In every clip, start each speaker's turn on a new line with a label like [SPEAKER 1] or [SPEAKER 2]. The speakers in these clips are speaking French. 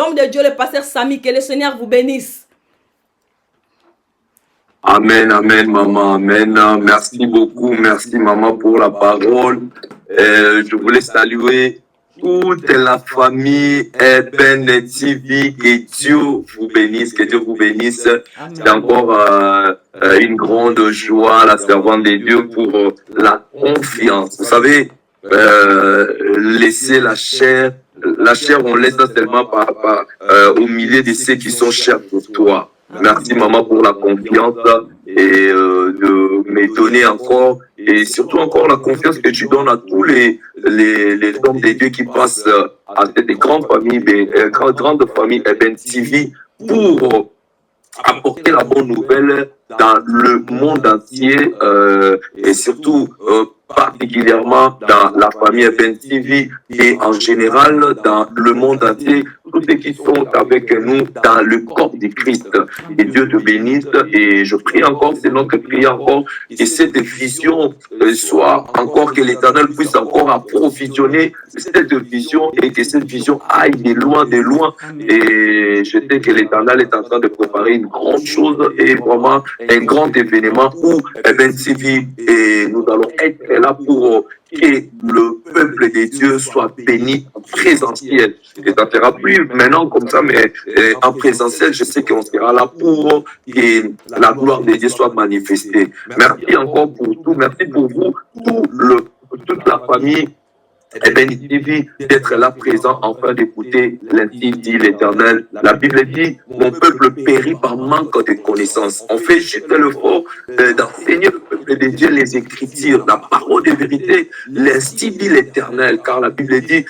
[SPEAKER 1] L'homme de Dieu, le pasteur Samy, que le Seigneur vous bénisse.
[SPEAKER 2] Amen, amen, maman, amen. Merci beaucoup, merci, maman, pour la parole. Je voulais saluer toute la famille Ben TV. Que Dieu vous bénisse, que Dieu vous bénisse. C'est encore une grande joie, la servante de Dieu, pour la confiance. Vous savez, laisser la chair, on laisse ça seulement au milieu de ceux qui sont chers pour toi. Merci, maman, pour la confiance et de me donner encore, et surtout encore la confiance que tu donnes à tous les hommes de Dieu qui passent à cette grande famille Ben TV pour apporter la bonne nouvelle dans le monde entier et surtout particulièrement dans la famille Ben TV et en général dans le monde entier, tous ceux qui sont avec nous dans le corps du Christ. Et Dieu te bénisse et je prie encore, c'est notre prière encore, que cette vision soit encore, que l'Éternel puisse encore approvisionner cette vision et que cette vision aille de loin, de loin. Et je sais que l'Éternel est en train de préparer une grande chose et vraiment un grand événement où Ben TV et nous allons être là pour que le peuple de Dieu soit béni en présentiel. Et ça ne sera plus maintenant comme ça, mais en présentiel, je sais qu'on sera là pour que la gloire de Dieu soit manifestée. Merci encore pour tout. Merci pour vous, toute la famille Ben TV, d'être là présent, enfin d'écouter l'ainsi dit l'Éternel. La Bible dit, mon peuple périt par manque de connaissances. On fait juste l'effort d'enseigner le peuple de Dieu les Écritures, la parole de vérité, l'ainsi dit l'Éternel, car la Bible dit,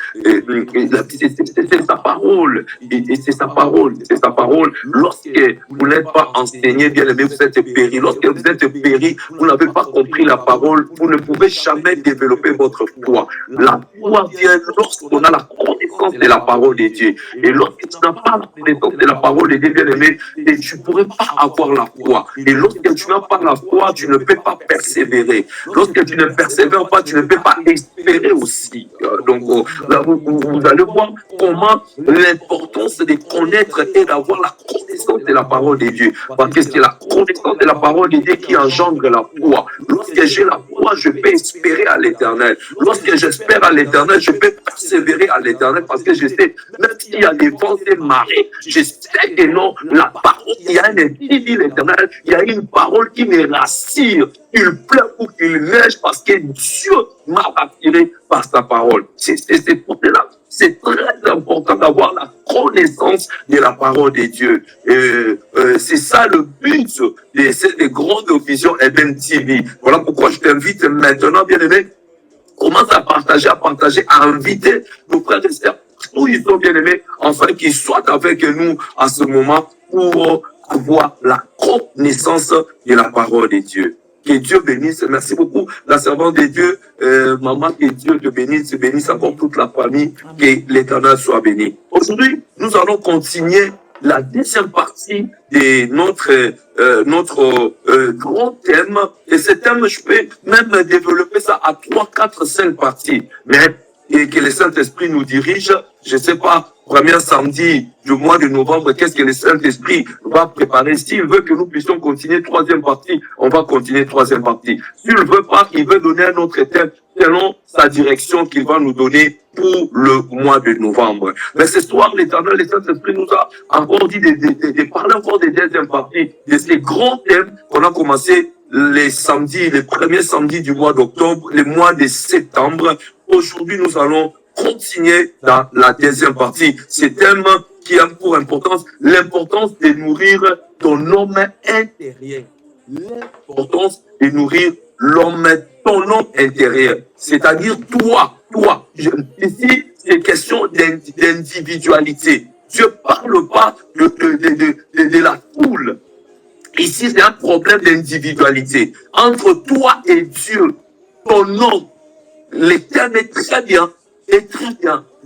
[SPEAKER 2] c'est sa parole, et c'est sa parole, c'est sa parole. Lorsque vous n'êtes pas enseigné, bien aimé, vous êtes péri. Lorsque vous êtes péri, vous n'avez pas compris la parole, vous ne pouvez jamais développer votre foi. La foi vient lorsqu'on a la connaissance de la parole de Dieu. Et lorsque tu n'as pas la connaissance de la parole de Dieu, bien aimé, tu ne pourrais pas avoir la foi. Et lorsque tu n'as pas la foi, tu ne peux pas persévérer. Lorsque tu ne persévères pas, tu ne peux pas espérer aussi. Donc là, vous allez voir comment l'importance de connaître et d'avoir la connaissance de la parole de Dieu. Parce que c'est la connaissance de la parole de Dieu qui engendre la foi. Lorsque j'ai la foi, je peux espérer à l'Éternel. Lorsque j'espère à l'Éternel, je peux persévérer à l'Éternel parce que je sais, même s'il y a des vents et marées, je sais que non, la parole, il y a un dit l'Éternel, il y a une parole qui me rassure. Il pleut ou qu'il neige parce que Dieu m'a attiré par sa parole. C'est pour cela. C'est très important d'avoir la connaissance de la parole de Dieu. C'est ça le but de cette grande vision Ben TV. Voilà pourquoi je t'invite maintenant, bien aimé, commence à partager, à inviter nos frères et sœurs où ils sont bien aimés, afin qu'ils soient avec nous à ce moment pour avoir la connaissance de la parole de Dieu. Que Dieu bénisse. Merci beaucoup, la servante de Dieu. Maman, que Dieu te bénisse encore toute la famille. Que l'Éternel soit béni. Aujourd'hui, nous allons continuer la deuxième partie de notre grand thème. Et ce thème, je peux même développer ça à 3, 4, 5 parties. Mais et que le Saint-Esprit nous dirige, je ne sais pas, premier samedi du mois de novembre, qu'est-ce que le Saint-Esprit va préparer. S'il veut que nous puissions continuer troisième partie, on va continuer troisième partie. S'il ne veut pas, il veut donner un autre thème selon sa direction qu'il va nous donner pour le mois de novembre. Mais ce soir, l'Éternel, le Saint-Esprit nous a encore dit de parler encore des deuxième parties, de ces grands thèmes qu'on a commencé les premiers samedis du mois d'octobre, le mois de septembre. Aujourd'hui, nous allons continuer dans la deuxième partie. Ce thème qui a pour importance l'importance de nourrir ton homme intérieur. L'importance de nourrir ton homme intérieur. C'est-à-dire toi. Ici, c'est question d'individualité. Dieu ne parle pas de la foule. Ici, c'est un problème d'individualité. Entre toi et Dieu, ton homme, le thème est très bien.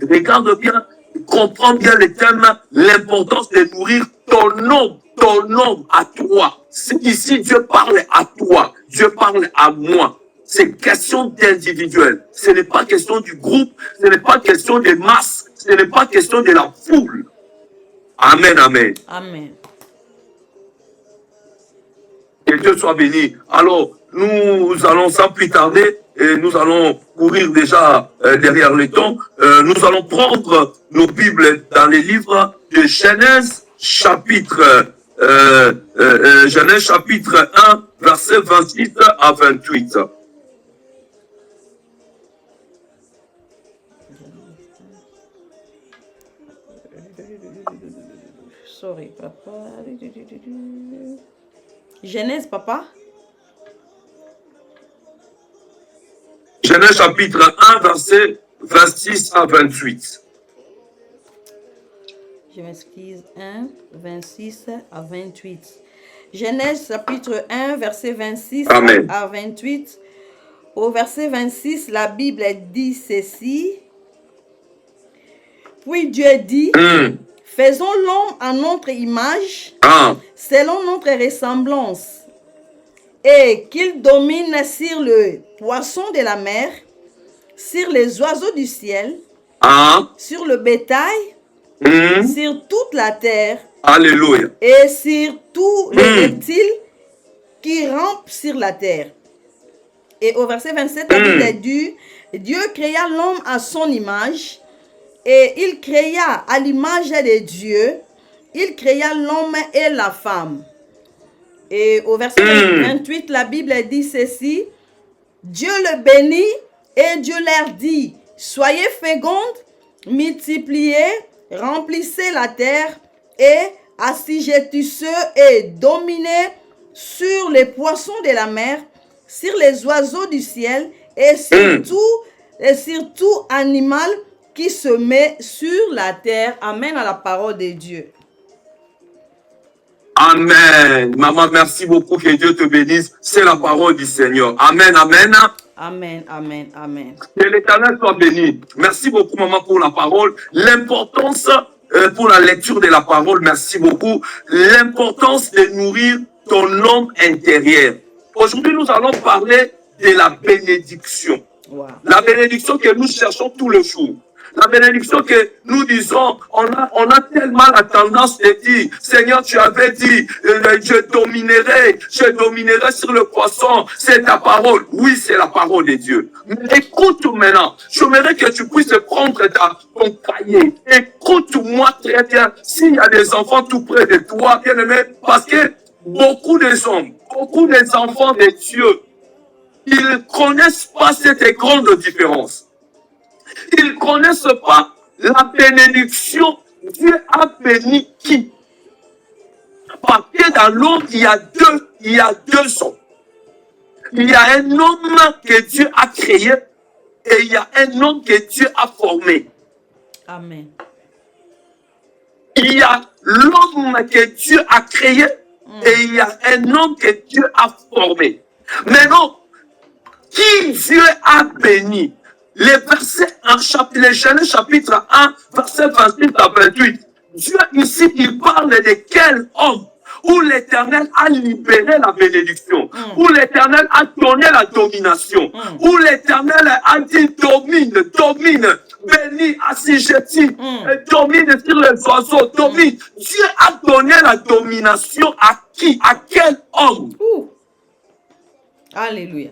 [SPEAKER 2] Regarde bien, comprends bien le thème, l'importance de nourrir ton homme à toi. Ici, Dieu parle à toi, Dieu parle à moi. C'est question d'individuel. Ce n'est pas question du groupe, ce n'est pas question des masses, ce n'est pas question de la foule. Amen, amen.
[SPEAKER 1] Amen.
[SPEAKER 2] Que Dieu soit béni. Alors, nous allons sans plus tarder, et nous allons courir déjà derrière le temps. Nous allons prendre nos Bibles dans les livres de Genèse chapitre 1, verset 26 à 28.
[SPEAKER 1] Sorry, papa. Genèse, papa.
[SPEAKER 2] Genèse chapitre 1, verset 26 à 28.
[SPEAKER 1] Je m'excuse. 1, 26 à 28. Genèse chapitre 1, verset 26
[SPEAKER 2] Amen.
[SPEAKER 1] à 28. Au verset 26, la Bible dit ceci. Puis Dieu dit, faisons l'homme à notre image, selon notre ressemblance, et qu'il domine sur le poisson de la mer, sur les oiseaux du ciel, sur le bétail, sur toute la terre,
[SPEAKER 2] Alléluia.
[SPEAKER 1] et sur tous les reptiles qui rampent sur la terre. Et au verset 27, la Bible dit, Dieu créa l'homme à son image, et il créa à l'image de Dieu, il créa l'homme et la femme. Et au verset 28, la Bible dit ceci, Dieu le bénit et Dieu leur dit, soyez fécondes, multipliez, remplissez la terre et assujettissez et dominez sur les poissons de la mer, sur les oiseaux du ciel et sur tout animal qui se met sur la terre. Amen à la parole de Dieu.
[SPEAKER 2] Amen. Maman, merci beaucoup. Que Dieu te bénisse. C'est la parole du Seigneur. Amen, amen.
[SPEAKER 1] Amen, amen, amen.
[SPEAKER 2] Que l'Éternel soit béni. Merci beaucoup, maman, pour la parole. L'importance pour la lecture de la parole, merci beaucoup. L'importance de nourrir ton homme intérieur. Aujourd'hui, nous allons parler de la bénédiction.
[SPEAKER 1] Wow.
[SPEAKER 2] La bénédiction que nous cherchons tous les jours. La bénédiction que nous disons, on a tellement la tendance de dire, Seigneur, tu avais dit, je dominerai sur le poisson, c'est ta parole. Oui, c'est la parole de Dieu. Mais écoute maintenant, j'aimerais que tu puisses prendre ton cahier. Écoute-moi très bien, s'il y a des enfants tout près de toi, bien aimé, parce que beaucoup des hommes, beaucoup des enfants de Dieu, ils ne connaissent pas cette grande différence. Ils ne connaissent pas la bénédiction. Dieu a béni qui? Parce que dans l'homme, il y a deux hommes. Il y a un homme que Dieu a créé et il y a un homme que Dieu a formé.
[SPEAKER 1] Amen.
[SPEAKER 2] Il y a l'homme que Dieu a créé et il y a un homme que Dieu a formé. Maintenant, qui Dieu a béni? Les versets les Genèse chapitre 1, verset 26 à 28. Dieu ici, il parle de quel homme où l'Éternel a libéré la bénédiction, où l'Éternel a donné la domination, où l'Éternel a dit domine, bénis, assujettis, domine sur les oiseaux, domine. Dieu a donné la domination à qui? À quel homme?
[SPEAKER 1] Alléluia.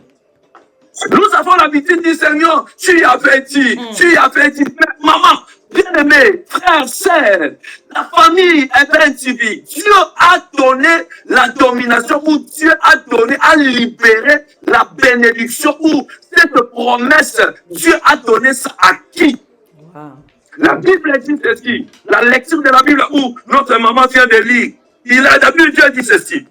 [SPEAKER 2] Nous avons l'habitude du Seigneur, tu y avais dit, mais maman, bien-aimé, frère, sœur, la famille est bien divine. Dieu a donné la domination, ou Dieu a libéré la bénédiction, ou cette promesse, Dieu a donné ça à qui?
[SPEAKER 1] Wow.
[SPEAKER 2] La Bible dit ceci, la lecture de la Bible où notre maman vient de lire, la Bible, Dieu dit ceci.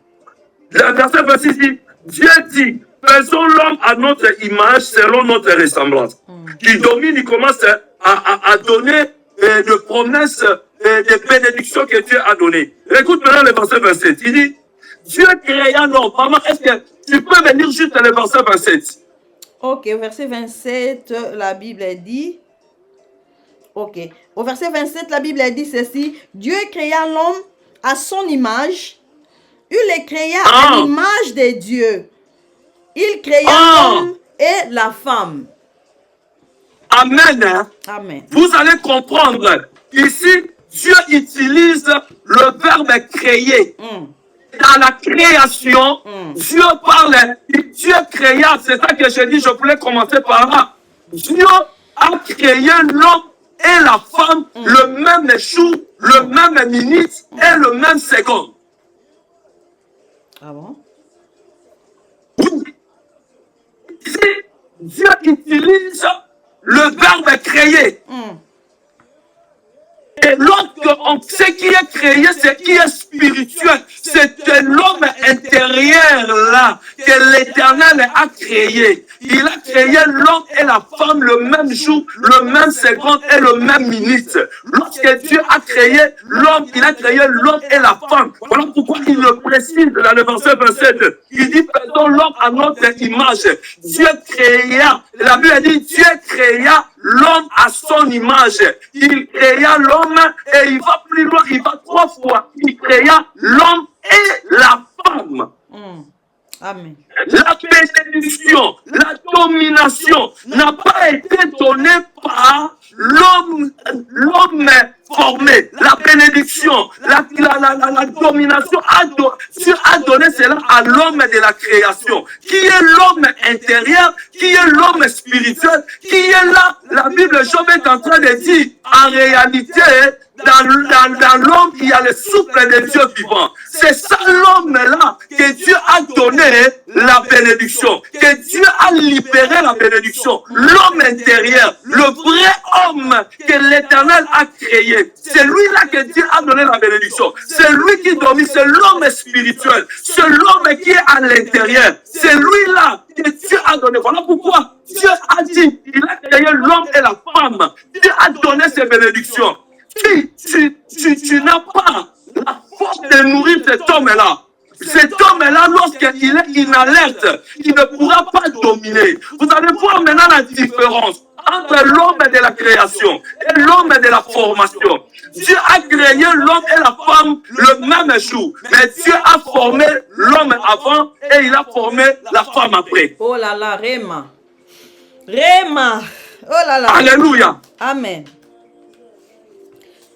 [SPEAKER 2] Le verset 26 dit, Dieu dit, faisons l'homme à notre image selon notre ressemblance. Il domine, il commence à donner des promesses, des bénédictions que Dieu a données. Écoute maintenant le verset 27. Il dit, Dieu créa l'homme. Maman, est-ce que tu peux venir juste le verset 27?
[SPEAKER 1] Ok, au verset 27, la Bible dit... Ok, au verset 27, la Bible dit ceci. Dieu créa l'homme à son image. Il le créa à l'image de Dieu. Il créa l'homme et la femme.
[SPEAKER 2] Amen.
[SPEAKER 1] Amen.
[SPEAKER 2] Vous allez comprendre. Ici, Dieu utilise le verbe créer. Dans la création, Dieu parle, Dieu créa, c'est ça que je dis, je voulais commencer par là. Dieu a créé l'homme et la femme le même jour, le même minute et le même seconde.
[SPEAKER 1] Ah bon?
[SPEAKER 2] Dieu utilise le verbe créer. Et lorsqu'on sait qui est créé, c'est qui est spirituel. C'est l'homme intérieur là que l'Éternel a créé. Il a créé l'homme et la femme le même jour, le même seconde et le même minute. Lorsque Dieu a créé l'homme, il a créé l'homme et la femme. Voilà pourquoi il le précise dans le verset 27. Il dit, faisons l'homme à notre image. Dieu créa, la Bible dit, Dieu créa l'homme à son image. Il créa l'homme et il va plus loin, il va 3 fois. Il créa l'homme et la femme.
[SPEAKER 1] Amen.
[SPEAKER 2] La bénédiction, la domination n'a pas été donnée par l'homme formé. La bénédiction, la domination, Dieu a donné cela à l'homme de la création. Qui est l'homme intérieur, qui est l'homme spirituel, qui est là. La Bible, Job est en train de dire, en réalité, dans l'homme, il y a le souffle de Dieu vivant. C'est ça l'homme-là que Dieu a donné la bénédiction, que Dieu a libéré la bénédiction. L'homme intérieur, le vrai homme que l'Éternel a créé, c'est lui-là que Dieu a donné la bénédiction. C'est lui qui domine, c'est l'homme spirituel, c'est l'homme qui est à l'intérieur. C'est lui-là que Dieu a donné. Voilà pourquoi Dieu a dit, il a créé l'homme et la femme. Dieu a donné ses bénédictions. Tu n'as pas la force de nourrir cet homme-là. Cet homme-là, lorsqu'il est inalerte, il ne pourra pas dominer. Vous allez voir maintenant la différence entre l'homme de la création et l'homme de la formation. Dieu a créé l'homme et la femme le même jour. Mais Dieu a formé l'homme avant et il a formé la femme après.
[SPEAKER 1] Oh là là, Réma. Réma. Oh là là.
[SPEAKER 2] Alléluia.
[SPEAKER 1] Amen.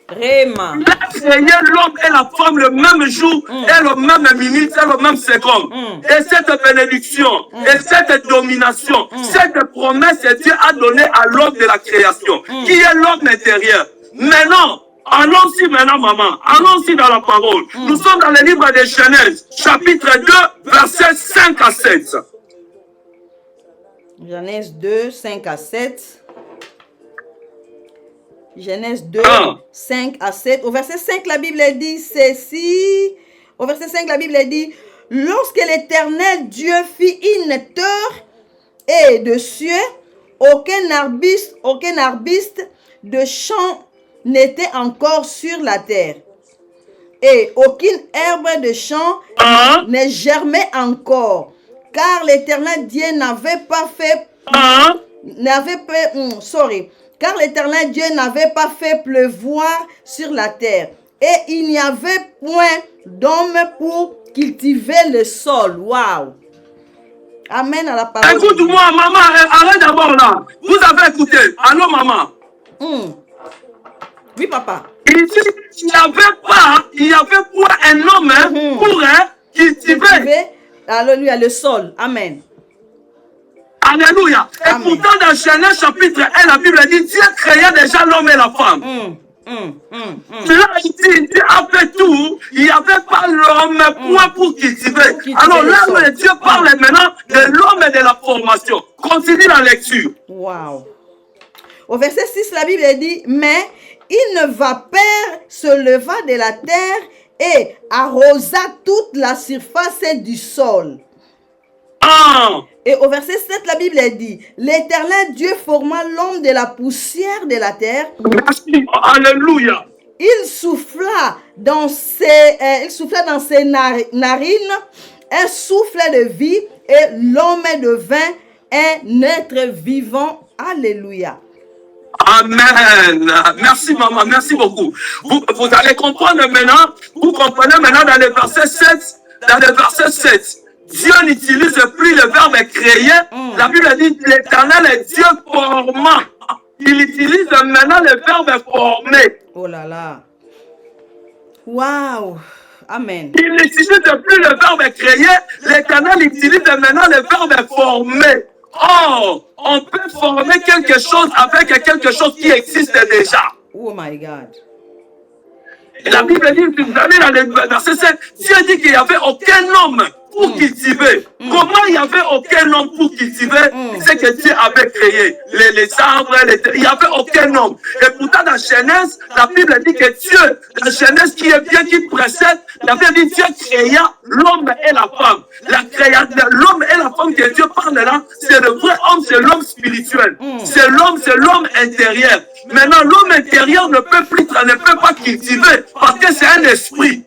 [SPEAKER 1] Réma.
[SPEAKER 2] Il a créé l'homme et la femme le même jour et le même minute et le même seconde. Et cette bénédiction et cette domination, cette promesse que Dieu a donnée à l'homme de la création, qui est l'homme intérieur. Maintenant, allons-y maintenant, maman. Allons-y dans la parole. Nous sommes dans le livre de Genèse, chapitre 2, versets 5 à 7.
[SPEAKER 1] Genèse 2, 5 à 7. Genèse 2, 5 à 7. Au verset 5, la Bible dit ceci. Au verset 5, la Bible dit, lorsque l'Éternel Dieu fit une terre et de cieux, aucun arbuste de champ n'était encore sur la terre. Et aucune herbe de champ ne germait encore. Car l'Éternel Dieu n'avait pas fait... Car l'Éternel Dieu n'avait pas fait pleuvoir sur la terre, et il n'y avait point d'homme pour cultiver le sol. Waouh! Amen à la parole.
[SPEAKER 2] Écoute-moi, maman, arrête d'abord là. Vous avez écouté. Allô, maman?
[SPEAKER 1] Oui, papa.
[SPEAKER 2] Il dit qu'il n'y avait pas un homme pour cultiver.
[SPEAKER 1] Alléluia, le sol. Amen.
[SPEAKER 2] Alléluia. Et pourtant, dans Genèse chapitre 1, la Bible dit Dieu créa déjà l'homme et la femme. Là, il dit, Dieu a fait tout. Il n'y avait pas l'homme point pour cultiver. Alors là, Dieu parle maintenant de l'homme et de la formation. Continue la lecture.
[SPEAKER 1] Wow. Au verset 6, la Bible dit, mais une vapeur se leva de la terre et arrosa toute la surface du sol. Et au verset 7, la Bible dit, l'Éternel Dieu forma l'homme de la poussière de la terre.
[SPEAKER 2] Merci. Alléluia.
[SPEAKER 1] Il souffla dans ses narines un souffle de vie et l'homme devint un être vivant. Alléluia.
[SPEAKER 2] Amen. Merci maman, merci beaucoup. Vous allez comprendre maintenant, vous comprenez maintenant dans le verset 7, Dieu n'utilise plus le verbe créer. La Bible dit l'Éternel est Dieu formant. Il utilise maintenant le verbe former.
[SPEAKER 1] Oh là là. Wow. Amen.
[SPEAKER 2] Il n'utilise plus le verbe créer, l'Éternel utilise maintenant le verbe former. Oh, on peut former quelque chose avec quelque chose qui existe déjà.
[SPEAKER 1] Oh my God.
[SPEAKER 2] Et la Bible dit, vous allez dans le verset 7, Dieu dit qu'il n'y avait aucun homme pour cultiver. Comment il n'y avait aucun homme pour cultiver? C'est que Dieu avait créé les arbres, il n'y avait aucun homme. Et pourtant, dans Genèse, la Bible dit que Dieu, la Genèse qui est bien, qui précède, la Bible dit Dieu créa l'homme et la femme. L'homme et la femme que Dieu parle là, c'est le vrai homme, c'est l'homme spirituel. C'est l'homme intérieur. Maintenant, l'homme intérieur ne peut pas cultiver parce que c'est un esprit.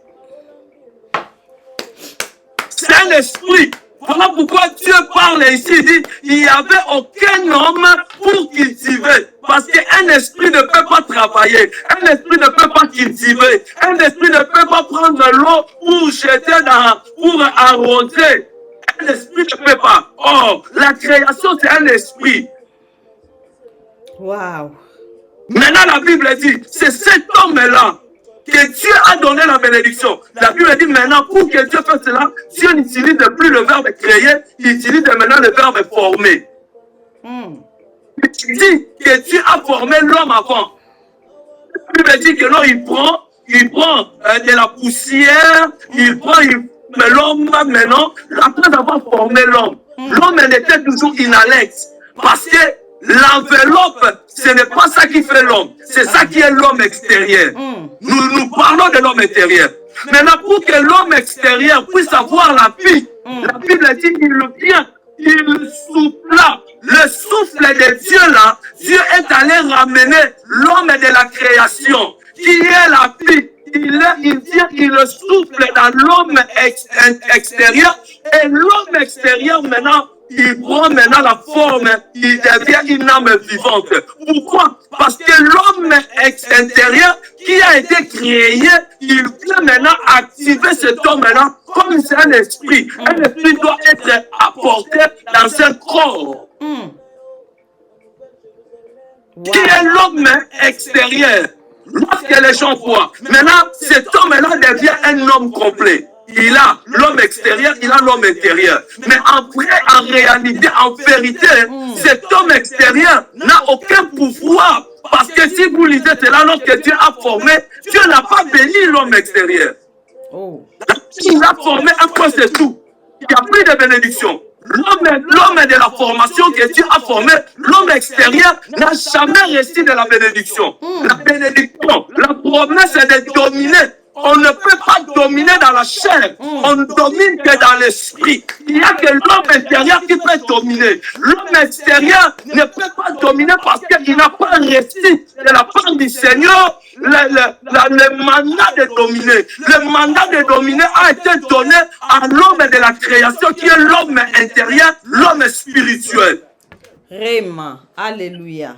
[SPEAKER 2] C'est un esprit. Voilà pourquoi Dieu parle ici, il dit, il n'y avait aucun homme pour cultiver. Parce qu'un esprit ne peut pas travailler. Un esprit ne peut pas cultiver. Un esprit ne peut pas prendre l'eau pour jeter pour arroser. Un esprit ne peut pas. Oh, la création, c'est un esprit.
[SPEAKER 1] Wow.
[SPEAKER 2] Maintenant, la Bible dit, c'est cet homme-là que Dieu a donné la bénédiction. La Bible dit maintenant, pour que Dieu fasse cela, Dieu n'utilise plus le verbe créer, il utilise maintenant le verbe former. Il dit que Dieu a formé l'homme avant. La Bible dit que non, il prend de la poussière, mais l'homme maintenant, après avoir formé l'homme, l'homme était toujours inalex. Parce que l'enveloppe, ce n'est pas ça qui fait l'homme, c'est ça qui est l'homme extérieur. Nous parlons de l'homme intérieur. Maintenant, pour que l'homme extérieur puisse avoir la vie, la Bible dit il souffla. Le souffle de Dieu là, Dieu est allé ramener l'homme de la création, qui est la vie. Il souffle dans l'homme extérieur, et l'homme extérieur maintenant, il prend maintenant la forme, il devient une âme vivante. Pourquoi? Parce que l'homme intérieur qui a été créé, il peut maintenant activer cet homme-là comme c'est un esprit. Un esprit doit être apporté dans un corps. Qui est l'homme extérieur? Lorsque les gens voient, maintenant cet homme-là devient un homme complet. Il a l'homme extérieur, il a l'homme intérieur. Mais en réalité, en vérité, cet homme extérieur n'a aucun pouvoir. Parce que si vous lisez cela, lorsque Dieu a formé, Dieu n'a pas béni l'homme extérieur. Il a formé un peu, c'est tout. Il n'y a plus de bénédiction. L'homme de la formation que Dieu a formé, l'homme extérieur n'a jamais reçu de la bénédiction. La bénédiction, la promesse est de dominer. On ne peut pas dominer dans la chair, on ne domine que dans l'esprit. Il n'y a que l'homme intérieur qui peut dominer. L'homme extérieur ne peut pas dominer parce qu'il n'a pas reçu de la part du Seigneur le mandat de dominer. Le mandat de dominer a été donné à l'homme de la création qui est l'homme intérieur, l'homme spirituel.
[SPEAKER 1] Vraiment, alléluia.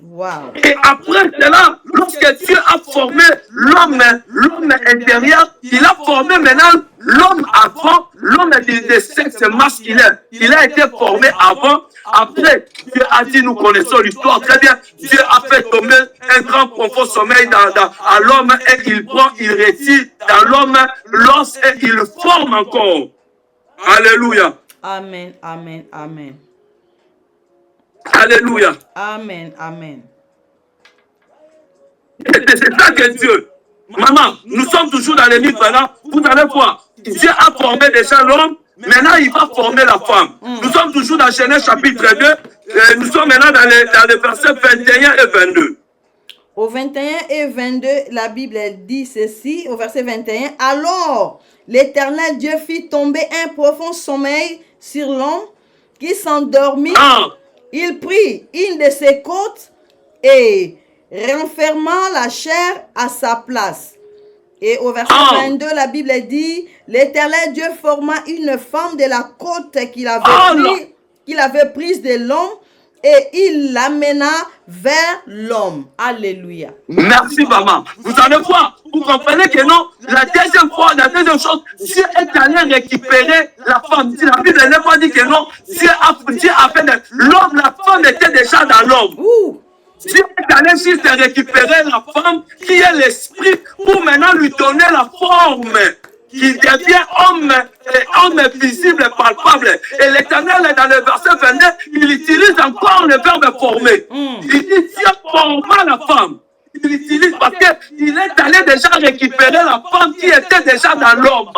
[SPEAKER 1] Wow.
[SPEAKER 2] Et après cela, lorsque Dieu a formé l'homme intérieur, il a formé maintenant l'homme avant, l'homme de sexe masculin. Il a été formé avant. Après, Dieu a dit, nous connaissons l'histoire très bien, Dieu a fait tomber un grand profond sommeil à l'homme et il retire dans l'homme l'os et il forme encore. Alléluia.
[SPEAKER 1] Amen, amen, amen.
[SPEAKER 2] Alléluia.
[SPEAKER 1] Amen, amen.
[SPEAKER 2] C'est ça que Dieu. Maman, nous sommes toujours dans les livres là. Vous allez voir. Dieu a formé déjà l'homme. Maintenant, il va former la femme. Nous sommes toujours dans Genèse chapitre 2. Nous sommes maintenant dans les versets 21 et 22.
[SPEAKER 1] Au 21 et 22, la Bible dit ceci, au verset 21. Alors, l'Éternel Dieu fit tomber un profond sommeil sur l'homme qui s'endormit. Il prit une de ses côtes et renferma la chair à sa place. Et au verset 22, la Bible dit, l'Éternel Dieu forma une femme de la côte qu'il avait prise de l'homme et il l'amena vers l'homme. Alléluia.
[SPEAKER 2] Merci, maman. Vous allez voir, vous comprenez que non, la deuxième chose, Dieu est allé récupérer la femme. La Bible n'a pas dit que non, Dieu a fait l'homme, la femme était déjà dans l'homme. Dieu est allé juste récupérer la femme qui est l'esprit pour maintenant lui donner la forme qui devient homme visible et palpable. Et l'Éternel, dans le verset 22, il utilise encore le verbe former. Il dit Dieu forma la femme. Il utilise parce qu'il est allé déjà récupérer la femme qui était déjà dans l'homme.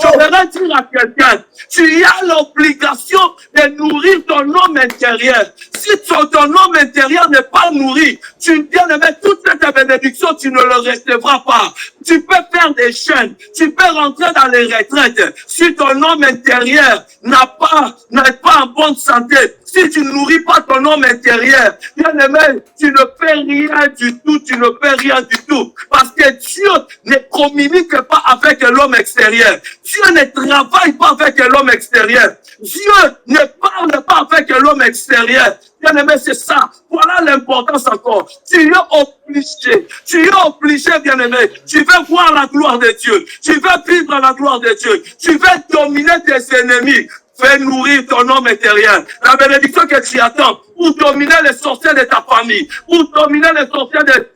[SPEAKER 2] Je voudrais dire à quelqu'un, tu as l'obligation de nourrir ton homme intérieur. Si ton homme intérieur n'est pas nourri, tu viens de mettre toute cette bénédiction, tu ne le recevras pas. Tu peux faire des chaînes, tu peux rentrer dans les retraites. Si ton homme intérieur n'est pas en bonne santé, si tu ne nourris pas ton homme intérieur, bien aimé, tu ne fais rien du tout, tu ne fais rien du tout. Parce que Dieu ne communique pas avec l'homme extérieur. Dieu ne travaille pas avec l'homme extérieur. Dieu ne parle pas avec l'homme extérieur. Bien aimé, c'est ça. Voilà l'importance encore. Tu es obligé, bien aimé. Tu veux voir la gloire de Dieu. Tu veux vivre la gloire de Dieu. Tu veux dominer tes ennemis. Fais nourrir ton homme intérieur. La bénédiction que tu attends pour dominer les sorciers de ta famille, pour dominer les sorciers de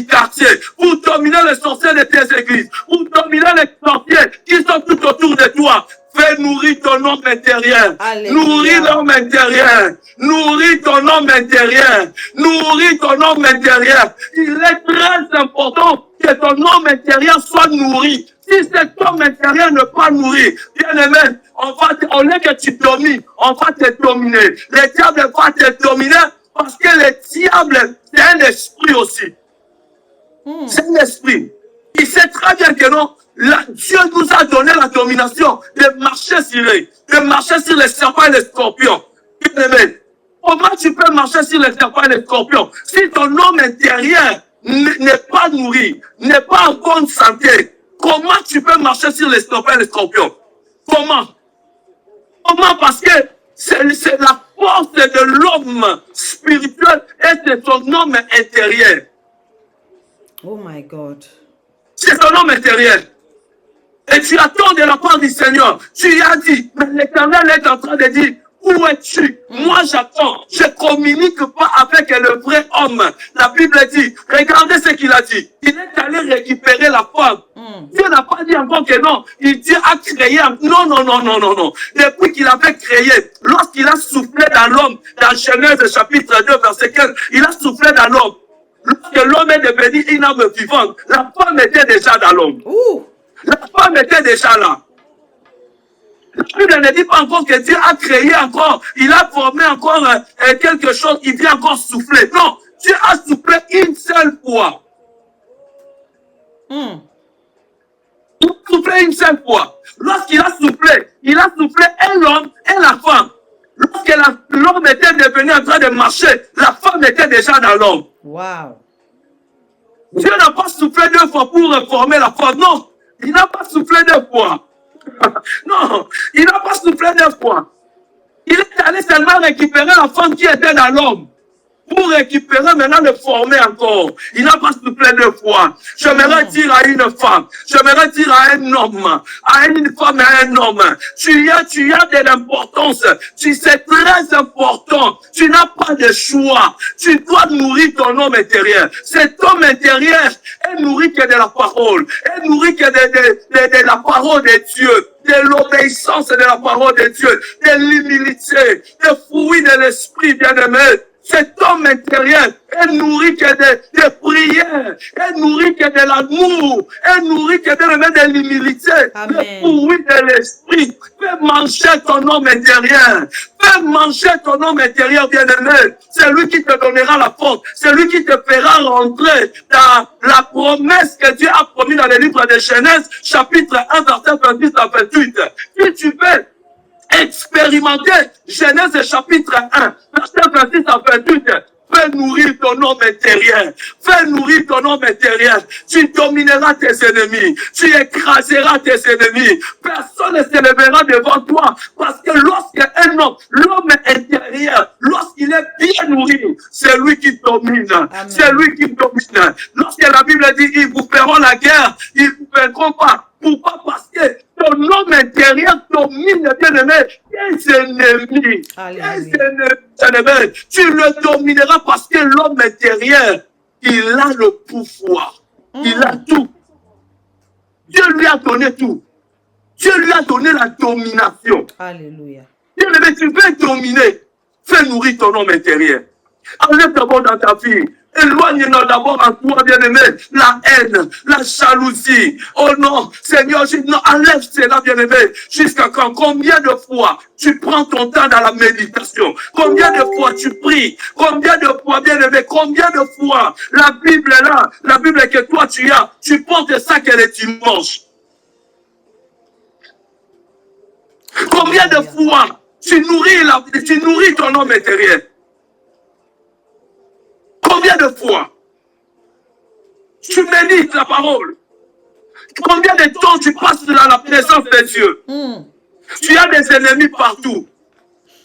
[SPEAKER 2] quartiers, pour dominer les sorciers de tes églises, pour dominer les sorciers qui sont tout autour de toi. Fais nourrir ton homme intérieur. Alléluia. Nourris l'homme intérieur. Nourris ton homme intérieur. Nourris ton homme intérieur. Il est très important que ton homme intérieur soit nourri. Si cet homme intérieur n'est pas nourri, bien aimé, au lieu que tu domines, on va te dominer. Le diable va te dominer parce que le diable, c'est un esprit aussi. C'est un esprit. Il sait très bien que non, Dieu nous a donné la domination de marcher sur les serpents et les scorpions. Bien aimé, comment tu peux marcher sur les serpents et les scorpions si ton homme intérieur n'est pas nourri, n'est pas en bonne santé? Comment tu peux marcher sur les serpents et les scorpions? Comment? Parce que c'est la force de l'homme spirituel et de son homme intérieur.
[SPEAKER 1] Oh my God.
[SPEAKER 2] C'est ton homme intérieur. Et tu attends de la part du Seigneur. Tu lui as dit, mais l'Éternel est en train de dire, où es-tu? Moi j'attends. Je ne communique pas avec le vrai homme. La Bible dit, regardez ce qu'il a dit. Il est allé récupérer la femme. Dieu n'a pas dit encore que non. Il dit a créé. Non. Depuis qu'il avait créé, lorsqu'il a soufflé dans l'homme, dans Genèse chapitre 2, verset 15, il a soufflé dans l'homme. Lorsque l'homme est devenu une âme vivante, la femme était déjà dans l'homme. La femme était déjà là. La Bible ne dit pas encore que Dieu a créé encore, il a formé encore quelque chose, il vient encore souffler. Non, Dieu a soufflé une seule fois. Il a soufflé une seule fois. Lorsqu'il a soufflé et l'homme et la femme. Lorsque l'homme était devenu en train de marcher, la femme était déjà dans l'homme.
[SPEAKER 1] Wow.
[SPEAKER 2] Dieu n'a pas soufflé deux fois pour former la femme. Non, il n'a pas soufflé deux fois. Non, il n'a pas soufflé deux fois. Il est allé seulement récupérer la femme qui était dans l'homme. Pour récupérer maintenant le former encore. Il n'a pas soufflé deux fois. J'aimerais dire à une femme, j'aimerais dire à un homme, à une femme et à un homme, tu as de l'importance. C'est très important. Tu n'as pas de choix. Tu dois nourrir ton homme intérieur. Cet homme intérieur est nourri que de la parole. Est nourri que de la parole de Dieu. De l'obéissance de la parole de Dieu. De l'humilité. Des fruits de l'esprit bien-aimé. Cet homme intérieur est nourri que de prières, est nourri que de l'amour, est nourri que de l'humilité, le fruit de l'esprit. Fais manger ton homme intérieur. Fais manger ton homme intérieur, bien-aimé. C'est lui qui te donnera la force. C'est lui qui te fera rentrer dans la promesse que Dieu a promis dans le livre de Genèse, chapitre 1, verset 28 à 28. Si tu veux expérimenter Genèse chapitre 1, verset 26 à 28. Fais nourrir ton homme intérieur. Fais nourrir ton homme intérieur. Tu domineras tes ennemis. Tu écraseras tes ennemis. Personne ne se lèvera devant toi. Parce que lorsqu'un homme, l'homme intérieur, lorsqu'il est bien nourri, c'est lui qui domine. C'est lui qui domine. Lorsque la Bible dit, ils vous feront la guerre, ils ne vous feront pas. Pourquoi? Parce que ton homme intérieur domine, bien-aimé, tes ennemis. Bien-aimé, tu le domineras parce que l'homme intérieur, il a le pouvoir. Il a tout. Dieu lui a donné tout. Dieu lui a donné la domination.
[SPEAKER 1] Alléluia.
[SPEAKER 2] Bien-aimé, tu veux dominer. Fais nourrir ton homme intérieur. Enlève d'abord dans ta vie. Éloigne d'abord en toi, bien-aimé, la haine, la jalousie. Oh non, Seigneur, non, enlève cela, bien-aimé. Jusqu'à quand? Combien de fois tu prends ton temps dans la méditation? Combien de fois tu pries? Combien de fois, bien-aimé, combien de fois la Bible est là, la Bible que toi tu as, tu portes ça que les dimanches. Combien de fois tu nourris ton homme intérieur? Combien de fois tu médites la parole? Combien de temps tu passes dans la présence de Dieu? Tu as des ennemis partout.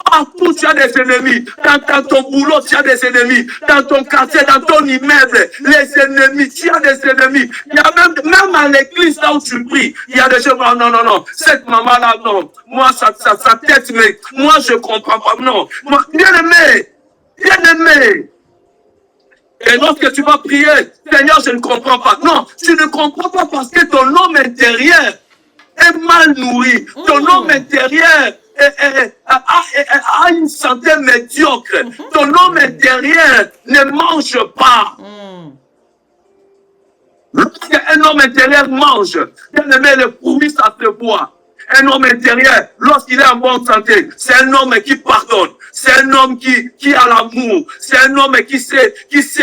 [SPEAKER 2] Partout, tu as des ennemis. Dans ton boulot, tu as des ennemis. Dans ton quartier, dans ton immeuble, les ennemis, tu as des ennemis. Il y a même à l'église, là où tu pries, il y a des gens, non. Cette maman-là, non. Moi, sa tête, mais moi, je ne comprends pas. Non. Bien-aimé. Et lorsque tu vas prier, Seigneur, je ne comprends pas. Non, tu ne comprends pas parce que ton homme intérieur est mal nourri. Ton homme intérieur a une santé médiocre. Ton homme intérieur ne mange pas. Lorsqu'un homme intérieur mange, bien aimé, le fruit, ça se voit. Un homme intérieur, lorsqu'il est en bonne santé, c'est un homme qui pardonne. C'est un homme qui a l'amour. C'est un homme qui sait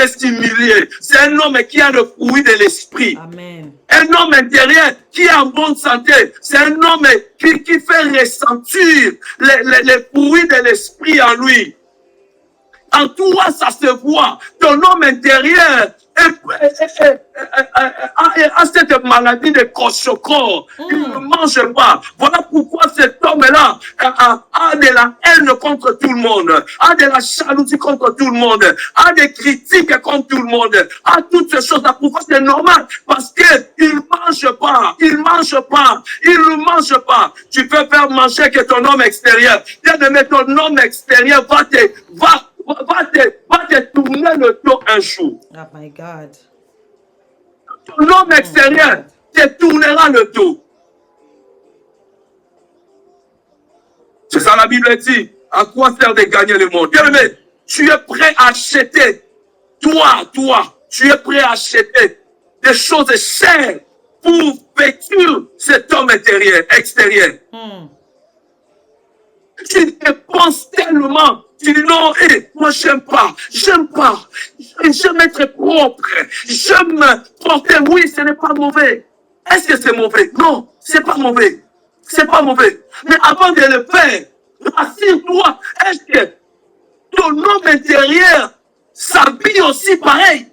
[SPEAKER 2] stimuler. C'est un homme qui a le fruit de l'esprit.
[SPEAKER 1] Amen.
[SPEAKER 2] Un homme intérieur qui est en bonne santé, c'est un homme qui fait ressentir les fruits de l'esprit en lui. En toi, ça se voit. Ton homme intérieur a cette maladie de coche-corps. Il ne mange pas. Voilà pourquoi cet homme-là a de la haine contre tout le monde, a de la jalousie contre tout le monde, a des critiques contre tout le monde, a toutes ces choses-là. Pourquoi c'est normal? Parce qu'il ne mange pas. Il ne mange pas. Tu peux faire manger que ton homme extérieur. Bien-aimé, ton homme extérieur va te tourner le dos un jour.
[SPEAKER 1] Oh my God.
[SPEAKER 2] Ton homme extérieur te tournera le dos. C'est ça la Bible dit. À quoi sert de gagner le monde? Bien aimé, tu es prêt à acheter. Toi, tu es prêt à acheter des choses chères pour vêtir cet homme extérieur. Tu dépenses tellement. Tu dis non, moi j'aime pas. J'aime être propre. J'aime porter. Oui, ce n'est pas mauvais. Est-ce que c'est mauvais? Non, c'est pas mauvais. C'est pas mauvais. Mais avant de le faire, rassure-toi. Est-ce que ton homme intérieur s'habille aussi pareil?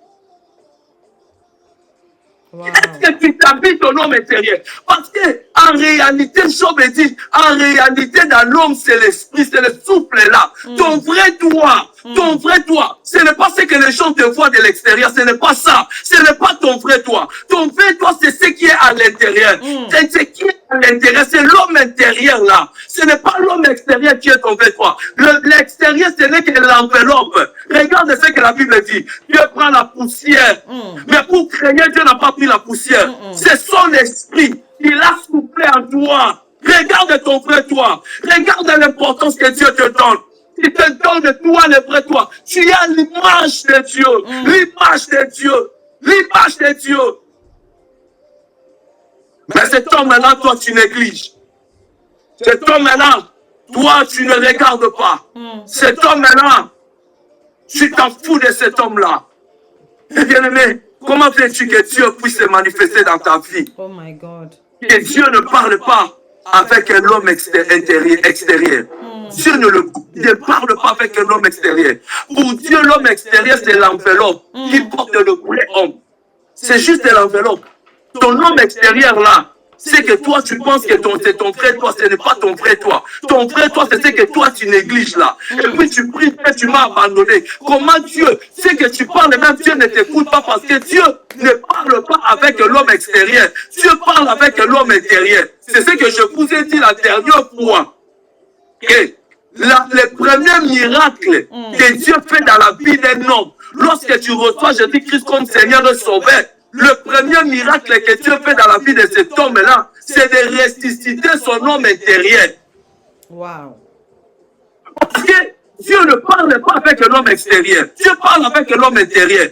[SPEAKER 2] Wow. Est-ce que tu t'habilles ton homme intérieur? Parce que en réalité, Job dit, en réalité, dans l'homme, c'est l'esprit, c'est le souffle là. Ton vrai toi, ce n'est pas ce que les gens te voient de l'extérieur, ce n'est pas ça. Ce n'est pas ton vrai toi. Ton vrai toi, c'est ce qui est à l'intérieur. C'est ce qui est à l'intérieur, c'est l'homme intérieur là. Ce n'est pas l'homme extérieur qui est ton vrai toi. L'extérieur, ce n'est que l'enveloppe. Regarde ce que la Bible dit. Dieu prend la poussière. Mais pour créer, Dieu n'a pas pris la poussière. C'est son esprit. Il a soufflé en toi. Regarde ton vrai toi. Regarde l'importance que Dieu te donne. Il te donne de toi le vrai toi. Tu as l'image de Dieu. L'image de Dieu. L'image de Dieu. Mais cet homme-là, toi, tu négliges. Cet homme-là, toi, tu ne regardes pas. Cet homme-là, tu t'en fous de cet homme-là. Et bien aimé, comment veux-tu que Dieu puisse se manifester dans ta vie?
[SPEAKER 1] Oh my God.
[SPEAKER 2] Que Dieu ne parle pas avec un homme extérieur. Dieu ne parle pas avec un homme extérieur. Pour Dieu, l'homme extérieur, c'est l'enveloppe qui porte le vrai homme. C'est juste l'enveloppe. Ton homme extérieur là, c'est que toi, tu penses que c'est ton vrai toi, ce n'est pas ton vrai toi. Ton vrai toi, c'est ce que toi, tu négliges là. Et puis tu pries, tu m'as abandonné. Comment Dieu, c'est que tu parles, même Dieu ne t'écoute pas parce que Dieu ne parle pas avec l'homme extérieur. Dieu parle avec l'homme intérieur. C'est ce que je vous ai dit la dernière fois. Et le premier miracle que Dieu fait dans la vie d'un homme, lorsque tu reçois Jésus-Christ comme Seigneur et Sauveur, le premier miracle que Dieu fait dans la vie de cet homme-là, c'est de ressusciter son homme intérieur.
[SPEAKER 1] Wow.
[SPEAKER 2] Parce que Dieu ne parle pas avec l'homme extérieur. Dieu parle avec l'homme intérieur.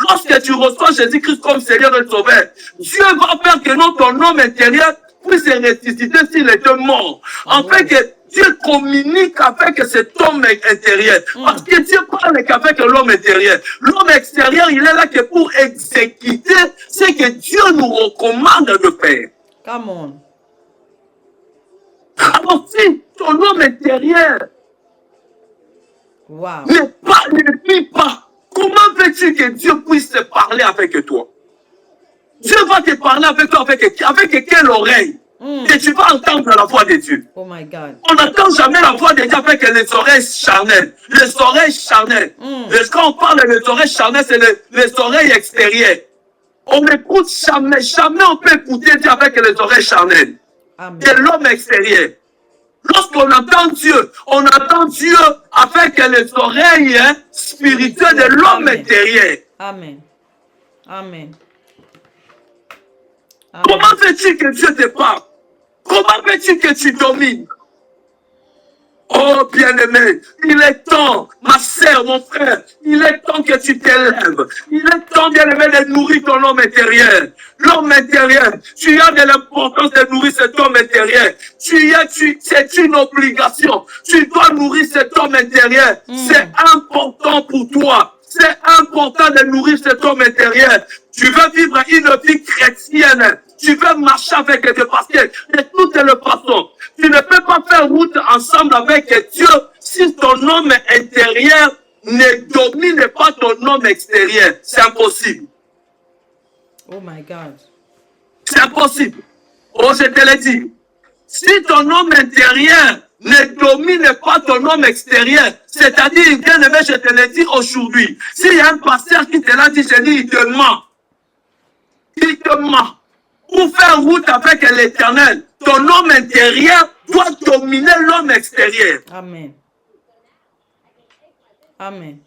[SPEAKER 2] Lorsque tu reçois Jésus-Christ comme Seigneur et Sauveur, Dieu va faire que ton homme intérieur puisse se ressusciter s'il était mort. En fait que Dieu communique avec cet homme intérieur. Parce que Dieu parle qu'avec l'homme intérieur. L'homme extérieur, il est là que pour exécuter ce que Dieu nous recommande de faire.
[SPEAKER 1] Come on.
[SPEAKER 2] Alors si ton homme intérieur
[SPEAKER 1] Wow.
[SPEAKER 2] ne vit pas, comment veux-tu que Dieu puisse te parler avec toi? Dieu va te parler avec toi avec quelle oreille? Et tu vas entendre la voix de Dieu.
[SPEAKER 1] Oh my God.
[SPEAKER 2] On n'entend jamais la voix de Dieu avec les oreilles charnelles. Les oreilles charnelles. Quand on parle des oreilles charnelles, c'est les oreilles extérieures. On n'écoute jamais, jamais on peut écouter Dieu avec les oreilles charnelles.
[SPEAKER 1] Amen.
[SPEAKER 2] De l'homme extérieur. Lorsqu'on entend Dieu avec les oreilles spirituelles de l'homme intérieur.
[SPEAKER 1] Amen. Amen. Amen.
[SPEAKER 2] Comment veux-tu que Dieu te parle? Comment veux-tu que tu domines? Oh bien-aimé, il est temps, ma sœur, mon frère, il est temps que tu t'élèves. Il est temps, bien-aimé, de nourrir ton homme intérieur. L'homme intérieur, tu as de l'importance de nourrir cet homme intérieur. C'est une obligation. Tu dois nourrir cet homme intérieur. C'est important pour toi. C'est important de nourrir cet homme intérieur. Tu veux vivre une vie chrétienne. Tu veux marcher avec Dieu parce que de toutes les façons, tu ne peux pas faire route ensemble avec Dieu si ton homme intérieur ne domine pas ton homme extérieur. C'est impossible.
[SPEAKER 1] Oh my God.
[SPEAKER 2] C'est impossible. Oh, je te l'ai dit. Si ton homme intérieur ne domine pas ton homme extérieur, c'est-à-dire, bien aimé, je te l'ai dit aujourd'hui, s'il y a un pasteur qui te l'a dit, je dis, il te ment. Il te ment. Pour faire route avec l'Éternel, ton homme intérieur doit dominer l'homme extérieur.
[SPEAKER 1] Amen. Amen.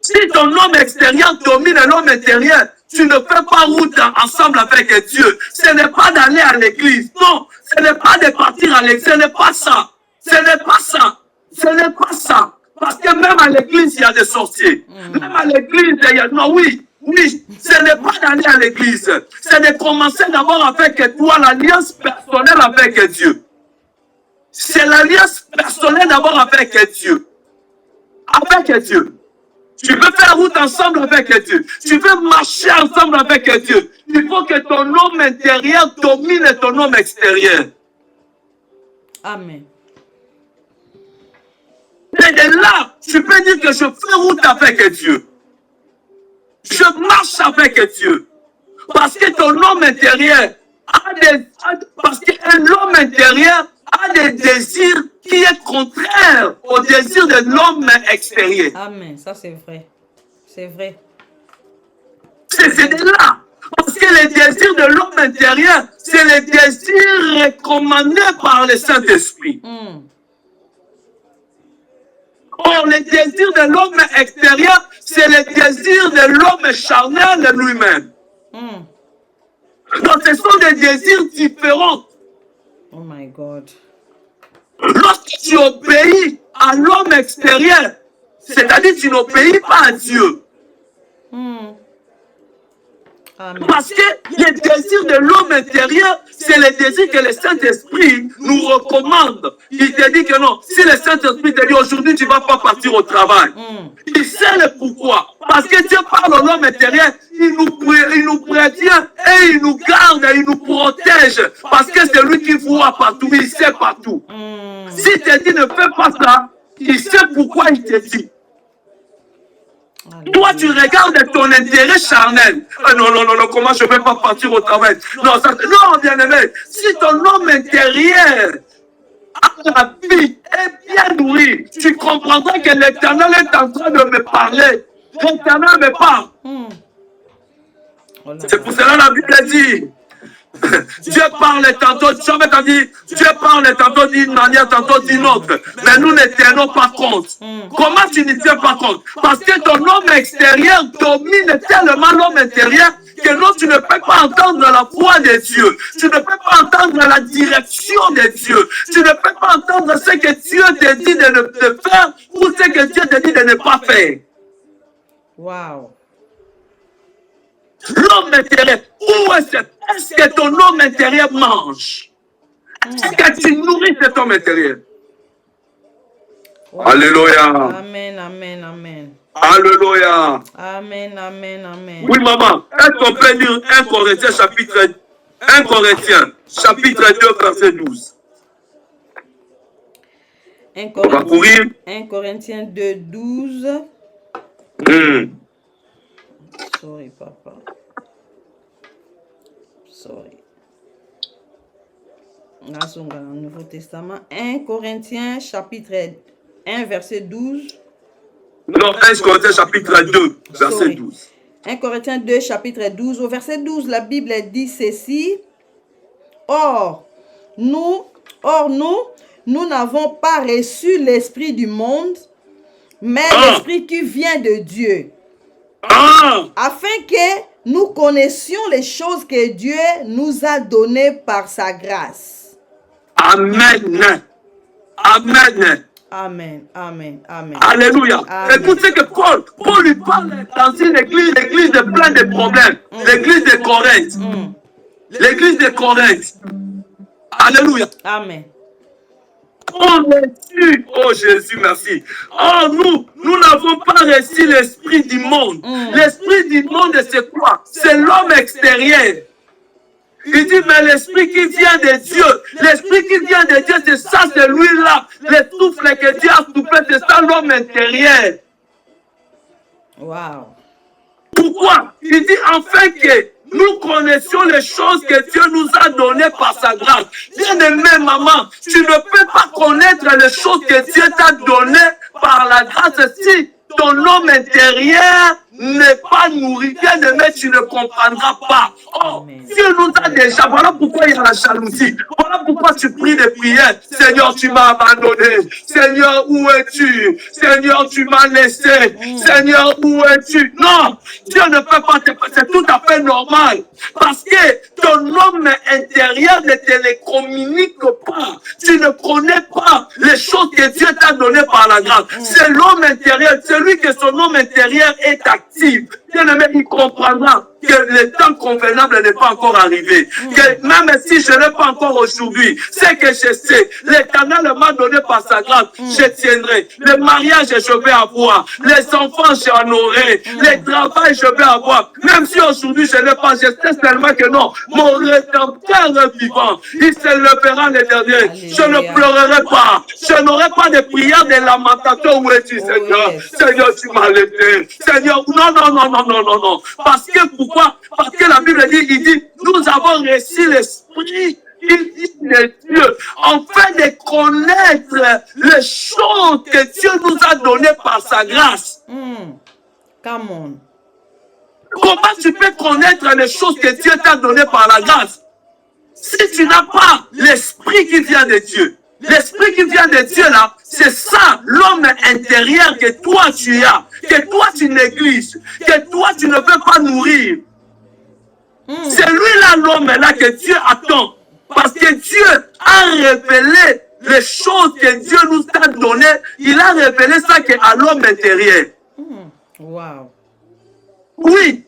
[SPEAKER 2] Si ton homme extérieur domine l'homme intérieur, tu ne fais pas route ensemble avec Dieu. Ce n'est pas d'aller à l'église. Non, ce n'est pas de partir à l'église. Ce n'est pas ça. Ce n'est pas ça. Ce n'est pas ça. Parce que même à l'église, il y a des sorciers. Même à l'église, il y a... Non, oui. Oui, ce n'est pas d'aller à l'église. C'est de commencer d'abord avec toi, l'alliance personnelle avec Dieu. C'est l'alliance personnelle d'abord avec Dieu. Avec Dieu. Tu veux faire route ensemble avec Dieu. Tu veux marcher ensemble avec Dieu. Il faut que ton homme intérieur domine ton homme extérieur.
[SPEAKER 1] Amen.
[SPEAKER 2] Et de là, tu peux dire que je fais route avec Dieu. Je marche avec Dieu. Parce que ton homme intérieur parce qu'un homme intérieur a des désirs qui est contraire au désir de l'homme extérieur.
[SPEAKER 1] Amen. Ça, c'est vrai. C'est vrai.
[SPEAKER 2] C'est de là. Parce que les désirs de l'homme intérieur, c'est les désirs recommandés par le Saint-Esprit. Or, les désirs de l'homme extérieur, c'est les désirs de l'homme charnel lui-même. Donc, ce sont des désirs différents.
[SPEAKER 1] Oh my God.
[SPEAKER 2] Lorsque tu obéis à l'homme extérieur, c'est-à-dire que tu n'obéis pas à Dieu.
[SPEAKER 1] Amen.
[SPEAKER 2] Parce que les désirs de l'homme intérieur, c'est les désirs que le Saint-Esprit nous recommande. Il te dit que non, si le Saint-Esprit te dit aujourd'hui tu ne vas pas partir au travail, il sait le pourquoi. Parce que Dieu parle à l'homme intérieur, il nous prévient et il nous garde, et il nous protège. Parce que c'est lui qui voit partout, il sait partout. S'il te dit ne fais pas ça, il sait pourquoi il te dit. Toi, tu regardes ton intérêt charnel. Ah non, non, non, non, comment je ne vais pas partir au travail? Non, ça, non, bien-aimé, si ton homme intérieur la vie est bien nourrie, tu comprendras que l'Éternel est en train de me parler. L'Éternel me parle. C'est pour cela que la Bible dit, Dieu parle tantôt, Dieu parle tantôt d'une manière, tantôt d'une autre. Mais nous ne tenons pas compte. Comment tu ne tiens pas compte? Parce que ton homme extérieur domine tellement l'homme intérieur que non, tu ne peux pas entendre la voix de Dieu. Tu ne peux pas entendre la direction de Dieu. Tu ne peux pas entendre ce que Dieu te dit de faire ou ce que Dieu te dit de ne pas faire.
[SPEAKER 1] Wow.
[SPEAKER 2] L'homme intérieur, où est-ce que ton homme intérieur mange? Est-ce que tu nourris cet homme intérieur?
[SPEAKER 1] Wow.
[SPEAKER 2] Alléluia.
[SPEAKER 1] Amen, amen, amen.
[SPEAKER 2] Alléluia.
[SPEAKER 1] Amen, amen, amen.
[SPEAKER 2] Oui, maman, est-ce qu'on peut lire 1 Corinthiens chapitre 2, verset 12?
[SPEAKER 1] 1
[SPEAKER 2] On va courir.
[SPEAKER 1] 1 Corinthiens 2, 12. Sorry, papa. Sorry. Dans le Nouveau Testament. 1 Corinthiens chapitre 1, verset 12.
[SPEAKER 2] Non, 1 Corinthiens chapitre 2, verset 12.
[SPEAKER 1] 1 Corinthiens 2, chapitre 12. Au verset 12, la Bible dit ceci. Or, nous n'avons pas reçu l'esprit du monde, mais l'esprit qui vient de Dieu. Afin que nous connaissions les choses que Dieu nous a données par sa grâce.
[SPEAKER 2] Amen. Amen.
[SPEAKER 1] Amen, amen, amen.
[SPEAKER 2] Alléluia. Écoutez que Paul lui parle dans une église de plein de problèmes. L'église de Corinthe. L'église de Corinthe. Alléluia.
[SPEAKER 1] Amen.
[SPEAKER 2] On reçu, oh Jésus, merci. Oh, nous n'avons pas reçu l'esprit du monde. L'esprit du monde, c'est quoi? C'est l'homme extérieur. Il dit, mais l'esprit qui vient de Dieu, l'esprit qui vient de Dieu, c'est ça, c'est lui-là. Le souffle que Dieu a soufflé, c'est ça l'homme intérieur.
[SPEAKER 1] Wow.
[SPEAKER 2] Pourquoi? Il dit, enfin que nous connaissions les choses que Dieu nous a données par sa grâce. Bien-aimé, maman, tu ne peux pas connaître les choses que Dieu t'a données par la grâce si ton homme intérieur n'est pas nourri. Bien-aimé, tu ne comprendras pas. Oh, Dieu nous a déjà. Voilà pourquoi il y a la jalousie. Voilà pourquoi tu pries des prières. Seigneur, tu m'as abandonné. Seigneur, où es-tu? Seigneur, tu m'as laissé. Seigneur, où es-tu? Non, Dieu ne peut pas te... C'est tout à fait normal. Parce que ton homme intérieur ne te les communique pas. Tu ne connais pas les choses que Dieu t'a données par la grâce. C'est l'homme intérieur, celui que son homme intérieur est actif. Bien-aimé, il comprendra que le temps convenable n'est pas encore arrivé. Que même si je n'ai pas encore aujourd'hui, c'est que je sais, l'Éternel m'a donné par sa grâce, je tiendrai. Le mariage, je vais avoir. Les enfants, j'en aurai. Le travail, je vais avoir. Même si aujourd'hui, je n'ai pas, je sais tellement que non. Mon Rédempteur est vivant. Il se lèvera le dernier. Je ne pleurerai pas. Je n'aurai pas de prière, de lamentation. Où es-tu, Seigneur? Seigneur, tu m'as laissé. Seigneur, non, non, non, non, non, non, non. Parce que pourquoi? Parce que la Bible dit, il dit, nous avons reçu l'esprit de Dieu, afin de connaître les choses que Dieu nous a données par sa grâce.
[SPEAKER 1] Come on.
[SPEAKER 2] Comment tu peux connaître les choses que Dieu t'a données par la grâce si tu n'as pas l'esprit qui vient de Dieu? L'esprit qui vient de Dieu là, c'est ça, l'homme intérieur que toi tu as, que toi tu négliges, que toi tu ne veux pas nourrir. C'est lui-là, l'homme-là, que Dieu attend. Parce que Dieu a révélé les choses que Dieu nous a données. Il a révélé ça à l'homme intérieur.
[SPEAKER 1] Wow.
[SPEAKER 2] Oui.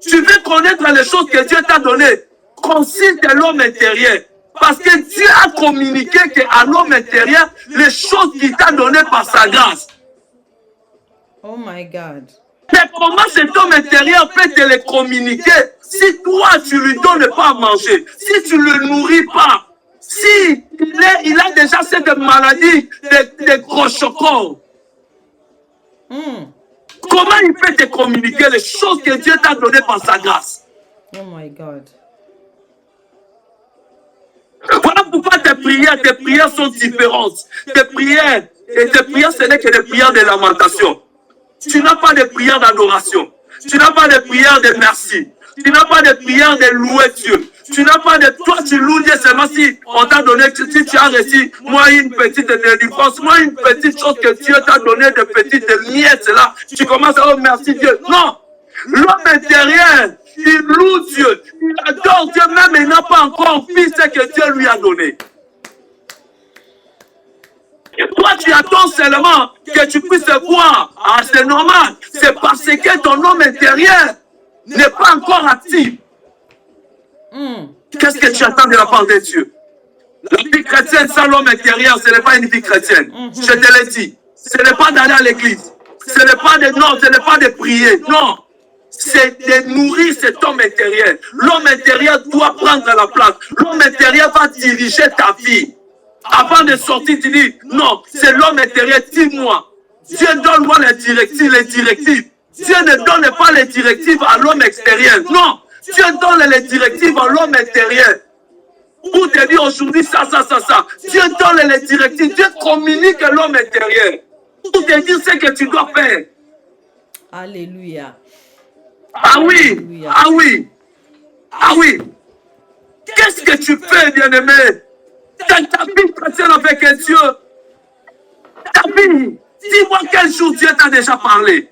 [SPEAKER 2] Tu veux connaître les choses que Dieu t'a données. Consulte l'homme intérieur. Parce que Dieu a communiqué à l'homme intérieur les choses qu'il t'a données par sa grâce.
[SPEAKER 1] Oh my God.
[SPEAKER 2] Mais comment cet homme intérieur peut te les communiquer si toi tu lui donnes pas à manger, si tu le nourris pas, si il a déjà cette maladie de gros chocolat? Comment il peut te communiquer les choses que Dieu t'a données par sa grâce?
[SPEAKER 1] Oh my God.
[SPEAKER 2] Voilà pourquoi tes prières sont différentes. Tes prières, ce n'est que des prières de lamentation. Tu n'as pas de prières d'adoration. Tu n'as pas de prières de merci. Tu n'as pas de prières de louer Dieu. Tu n'as pas de... Toi, tu loues Dieu seulement si on t'a donné, si tu as reçu, moi, une petite délivrance, moi, une petite chose que Dieu t'a donné, de petites miettes, là. Tu commences à dire, oh, merci Dieu. Non! L'homme intérieur, il loue Dieu, il adore Dieu, même il n'a pas encore vu ce que Dieu lui a donné. Et toi, tu attends seulement que tu puisses voir. Ah, c'est normal. C'est parce que ton homme intérieur n'est pas encore actif. Qu'est-ce que tu attends de la part de Dieu? La vie chrétienne sans l'homme intérieur, ce n'est pas une vie chrétienne. Je te l'ai dit. Ce n'est pas d'aller à l'église. Ce n'est pas de non, ce n'est pas de prier. Non. C'est de nourrir cet homme intérieur. L'homme intérieur doit prendre la place. L'homme intérieur va diriger ta vie. Avant de sortir, tu dis, non, c'est l'homme intérieur, dis-moi. Dieu donne-moi les directives. Dieu ne donne pas les directives à l'homme extérieur. Non, Dieu donne les directives à l'homme intérieur. Pour te dire aujourd'hui ça. Dieu donne les directives. Dieu communique à l'homme intérieur. Pour te dire ce que tu dois faire.
[SPEAKER 1] Alléluia.
[SPEAKER 2] Ah oui, ah oui, ah oui. Qu'est-ce que tu fais, bien-aimé? Ta vie chrétienne avec Dieu. Ta vie. Dis-moi quel jour Dieu t'a déjà parlé.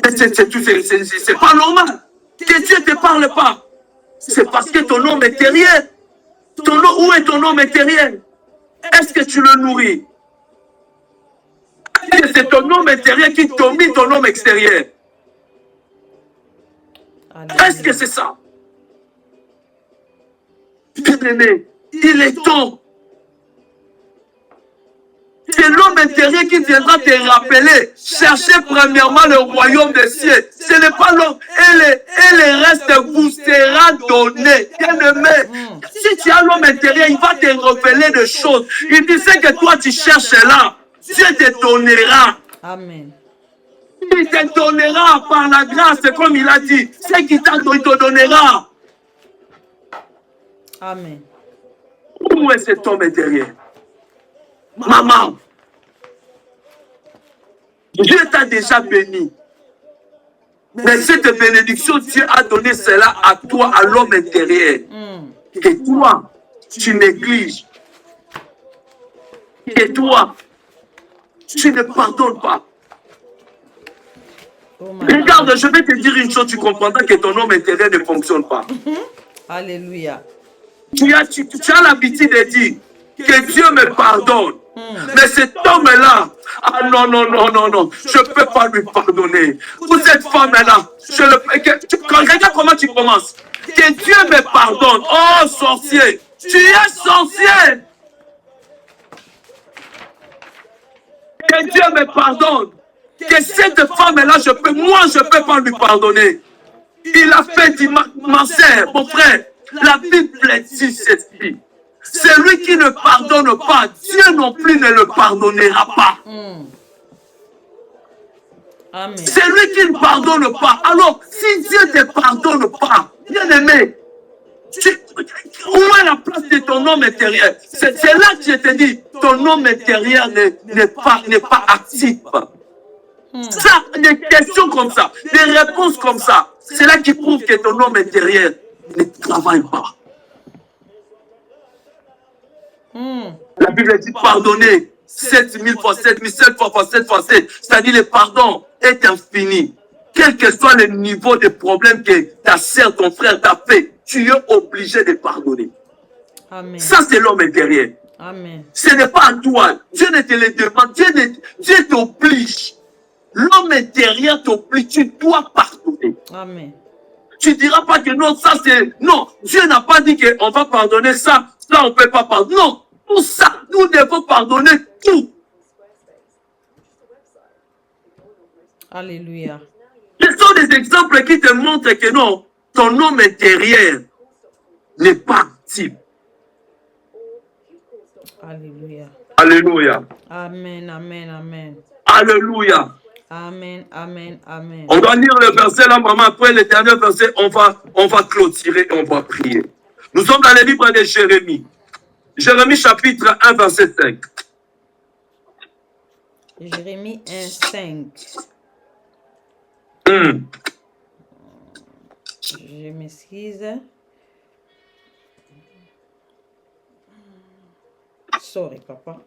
[SPEAKER 2] C'est pas normal que Dieu ne te parle pas. C'est parce que ton homme intérieur. Où est ton homme intérieur? Est-ce que tu le nourris? C'est ton homme intérieur qui domine ton homme extérieur. Est-ce que c'est ça? Bien-aimé, il est temps. C'est l'homme intérieur qui viendra te rappeler. Cherchez premièrement le royaume des cieux. Ce n'est pas l'homme. Et le reste vous sera donné. Bien-aimé, si tu as l'homme intérieur, il va te révéler des choses. Il dit ce que toi tu cherches là. Dieu te donnera.
[SPEAKER 1] Amen.
[SPEAKER 2] Il te donnera par la grâce, comme il a dit. Ce qu'il t'a donné, il te donnera.
[SPEAKER 1] Amen.
[SPEAKER 2] Où est cet homme intérieur? Maman, Dieu t'a déjà béni. Mais cette bénédiction, Dieu a donné cela à toi, à l'homme intérieur. Et toi, tu négliges. Et toi, tu ne pardonnes pas. Regarde, je vais te dire une chose, tu comprendras que ton homme intérieur ne fonctionne pas.
[SPEAKER 1] Alléluia.
[SPEAKER 2] Tu as l'habitude de dire que Dieu me pardonne. Mais cet homme-là, ah non, je ne peux pas lui pardonner. Pour cette femme-là, regarde comment tu commences. Que Dieu me pardonne. Oh, sorcier, tu es sorcier. Que Dieu me pardonne. Que cette femme-là, moi, je ne peux pas lui pardonner. Il a fait dit, ma sœur, mon frère, la Bible dit ceci. Celui qui ne pardonne pas, Dieu non plus ne le pardonnera pas.
[SPEAKER 1] Amen.
[SPEAKER 2] Celui qui ne pardonne pas. Alors, si Dieu ne te pardonne pas, bien aimé, où est la place de ton homme intérieur? C'est là que je te dis, ton homme intérieur n'est pas actif. Ça, des questions comme ça, des réponses comme ça, c'est là qui prouve que ton homme intérieur ne travaille pas. La Bible dit pardonner 7000 fois 7000, 7 fois 7 fois 7. C'est-à-dire le pardon est infini. Quel que soit le niveau de problème que ta sœur, ton frère t'a fait, tu es obligé de pardonner.
[SPEAKER 1] Amen.
[SPEAKER 2] Ça, c'est l'homme intérieur.
[SPEAKER 1] Amen.
[SPEAKER 2] Ce n'est pas à toi. Dieu ne te le demande. Dieu t'oblige. L'homme intérieur t'oblige. Tu dois pardonner.
[SPEAKER 1] Amen.
[SPEAKER 2] Tu ne diras pas que non, ça c'est... Non, Dieu n'a pas dit qu'on va pardonner ça. Ça, on ne peut pas pardonner. Non, tout ça, nous devons pardonner tout.
[SPEAKER 1] Alléluia.
[SPEAKER 2] Ce sont des exemples qui te montrent que non, ton homme intérieur n'est pas actif.
[SPEAKER 1] Alléluia.
[SPEAKER 2] Alléluia.
[SPEAKER 1] Amen, amen, amen.
[SPEAKER 2] Alléluia.
[SPEAKER 1] Amen, amen, amen.
[SPEAKER 2] On doit lire le verset là, maman. Après le dernier verset, on va clôturer et on va prier. Nous sommes dans le livre de Jérémie. Jérémie chapitre 1, verset 5.
[SPEAKER 1] Jérémie 1, 5. Je m'excuse. Sorry, papa.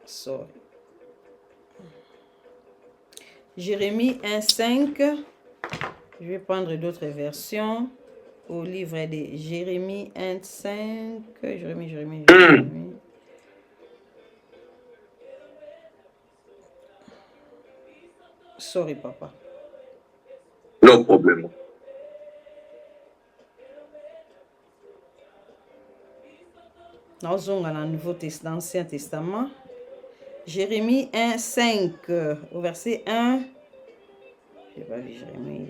[SPEAKER 1] Sorry. Jérémie 1, 5. Je vais prendre d'autres versions. Au livre de Jérémie 1, 5. Jérémie. Sorry, papa.
[SPEAKER 2] No problème.
[SPEAKER 1] Nous sommes dans le Nouveau Testament, l'Ancien Testament. Jérémie 1, 5. Au verset 1. Je n'ai pas vu Jérémie.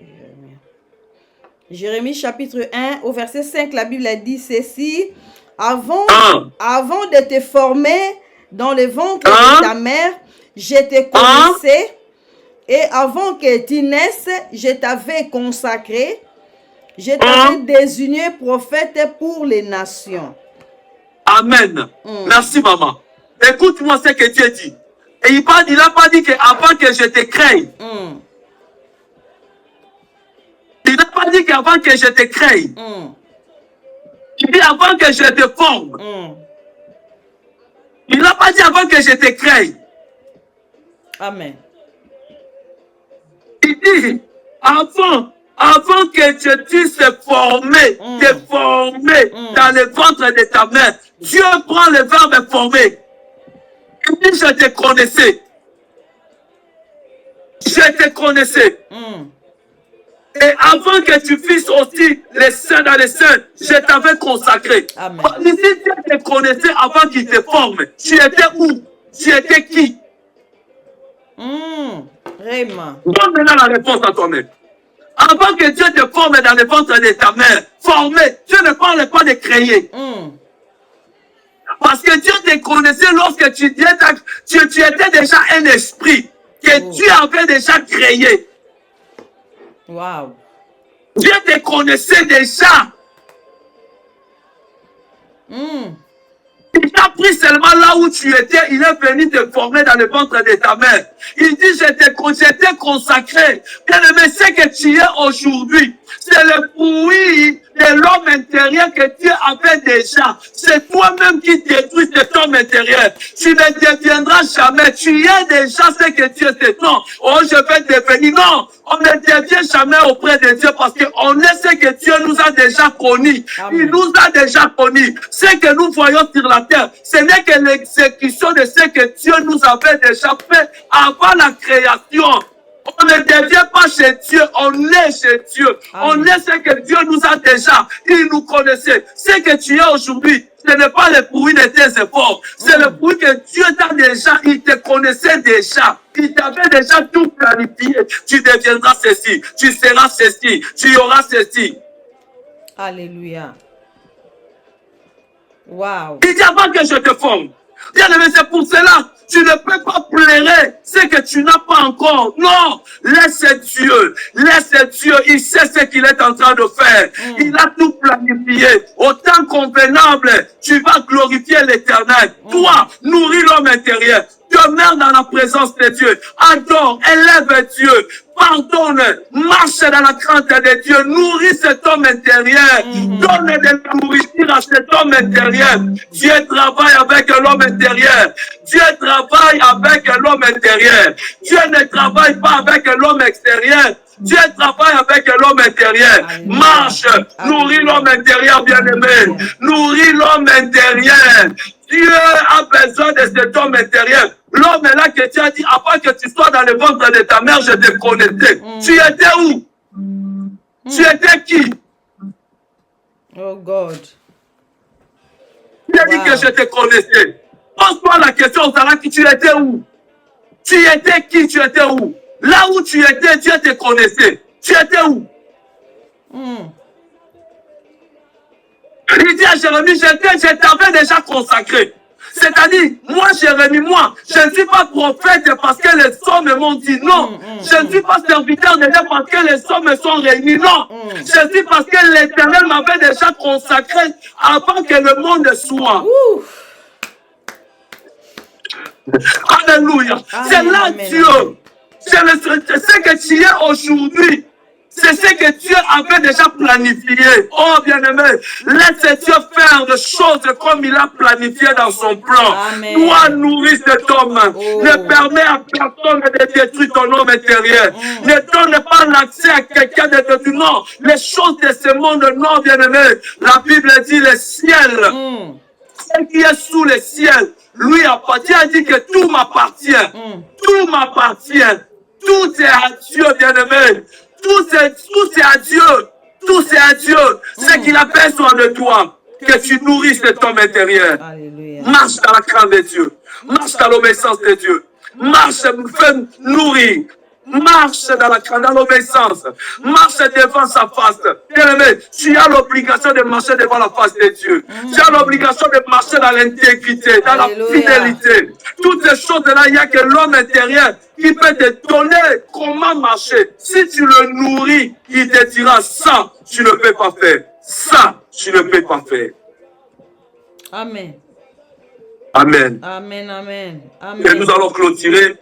[SPEAKER 1] Jérémie chapitre 1, au verset 5, la Bible a dit ceci. Avant de te former dans le ventre de ta mère, je te connaissais. Et avant que tu naisses, je t'avais consacré. Je t'avais désigné prophète pour les nations.
[SPEAKER 2] Amen. Merci, maman. Écoute-moi ce que Dieu dit. Et il n'a pas dit qu'avant que je te crée. Il n'a pas dit qu'avant que je te crée. Il dit avant que je te forme. Il n'a pas dit avant que je te crée.
[SPEAKER 1] Amen.
[SPEAKER 2] Il dit avant que tu puisses te former dans le ventre de ta mère. Dieu prend le verbe former. Il dit je te connaissais. Je te connaissais. Et avant que tu fisses aussi les saints dans les saints, je t'avais consacré.
[SPEAKER 1] Amen.
[SPEAKER 2] Ici, Dieu te connaissait avant qu'il te forme. Tu étais où? Tu étais qui?
[SPEAKER 1] Vraiment.
[SPEAKER 2] Donne maintenant la réponse à toi-même. Avant que Dieu te forme dans le ventre de ta mère, former, Dieu ne parle pas de créer. Parce que Dieu te connaissait lorsque tu étais déjà un esprit que Dieu avait déjà créé.
[SPEAKER 1] Wow.
[SPEAKER 2] Dieu te connaissait déjà. Il t'a pris seulement là où tu étais. Il est venu te former dans le ventre de ta mère. Il dit, j'étais consacré. Bien-aimé, ce que tu es aujourd'hui, c'est le fruit de l'homme intérieur que Dieu avait déjà. C'est toi-même qui détruis cet homme intérieur. Tu ne deviendras jamais. Tu es déjà ce que Dieu sait. Non, oh, je vais devenir. Non, on ne devient jamais auprès de Dieu parce qu'on est ce que Dieu nous a déjà connus. Il nous a déjà connus. Ce que nous voyons sur la terre, ce n'est que l'exécution de ce que Dieu nous avait déjà fait avant la création. On ne devient pas chez Dieu, on est chez Dieu. Amen. On est ce que Dieu nous a déjà. Il nous connaissait. Ce que tu es aujourd'hui, ce n'est pas le fruit de tes efforts. C'est le fruit que Dieu t'a déjà. Il te connaissait déjà. Il t'avait déjà tout planifié. Tu deviendras ceci. Tu seras ceci. Tu auras ceci.
[SPEAKER 1] Alléluia. Wow.
[SPEAKER 2] Il dit avant que je te forme. Bien-aimé, c'est pour cela. Tu ne peux pas pleurer ce que tu n'as pas encore. Non, laisse Dieu. Laisse Dieu. Il sait ce qu'il est en train de faire. Il a tout planifié. Au temps convenable, tu vas glorifier l'Éternel. Toi, nourris l'homme intérieur. Demeure dans la présence de Dieu. Adore, élève Dieu. Pardonne, marche dans la crainte de Dieu. Nourris cet homme intérieur. Donne de la nourriture à cet homme intérieur. Dieu travaille avec l'homme intérieur. Dieu travaille avec l'homme intérieur. Dieu ne travaille pas avec l'homme extérieur. Dieu travaille avec l'homme intérieur. Marche, nourris l'homme intérieur, bien-aimé. Nourris l'homme intérieur. Dieu a besoin de cet homme intérieur. L'homme est là que tu as dit, avant que tu sois dans le ventre de ta mère, je te connaissais. Tu étais où? Tu étais qui?
[SPEAKER 1] Oh God.
[SPEAKER 2] Tu as dit que je te connaissais. Pose-toi la question, Sarah, tu étais où? Tu étais qui? Tu étais où? Là où tu étais, Dieu te connaissait. Tu étais où? Il dit à Jérémie, je t'avais déjà consacré. Ce C'est-à-dire, moi, Jérémie, moi, je ne suis pas prophète parce que les hommes m'ont dit non. Je ne suis pas serviteur de Dieu parce que les hommes sont réunis. Non. Je suis parce que l'Éternel m'avait déjà consacré avant que le monde soit. Alléluia. C'est là Dieu. C'est ce que tu es aujourd'hui. C'est ce que Dieu avait déjà planifié. Oh bien-aimé, laisse Dieu faire des choses comme il a planifié dans son plan.
[SPEAKER 1] Amen.
[SPEAKER 2] Toi, nourris cet homme. Ne permets à personne de détruire ton homme intérieur. Ne donne pas l'accès à quelqu'un de détruire. Non, les choses de ce monde, non, bien-aimé. La Bible dit le ciel. Ce qui est sous le ciel, lui appartient. Il dit que tout m'appartient. Tout m'appartient. Tout est à Dieu, bien-aimé. Tout c'est à Dieu. Tout c'est à Dieu. Ce qu'il a besoin de toi. Que tu nourrisses ton homme intérieur.
[SPEAKER 1] Alléluia.
[SPEAKER 2] Marche dans la crainte de Dieu. Marche dans l'obéissance de Dieu. Marche, fais nourrir. Marche dans la crainte, dans l'obéissance. Marche devant sa face. Bien-aimé, tu as l'obligation de marcher devant la face de Dieu. Tu as l'obligation de marcher dans l'intégrité, dans la fidélité. Toutes ces choses-là, il n'y a que l'homme intérieur qui peut te donner comment marcher. Si tu le nourris, il te dira ça, tu ne peux pas faire. Ça, tu ne peux pas faire.
[SPEAKER 1] Amen.
[SPEAKER 2] Amen.
[SPEAKER 1] Amen, amen.
[SPEAKER 2] Et nous allons clôturer.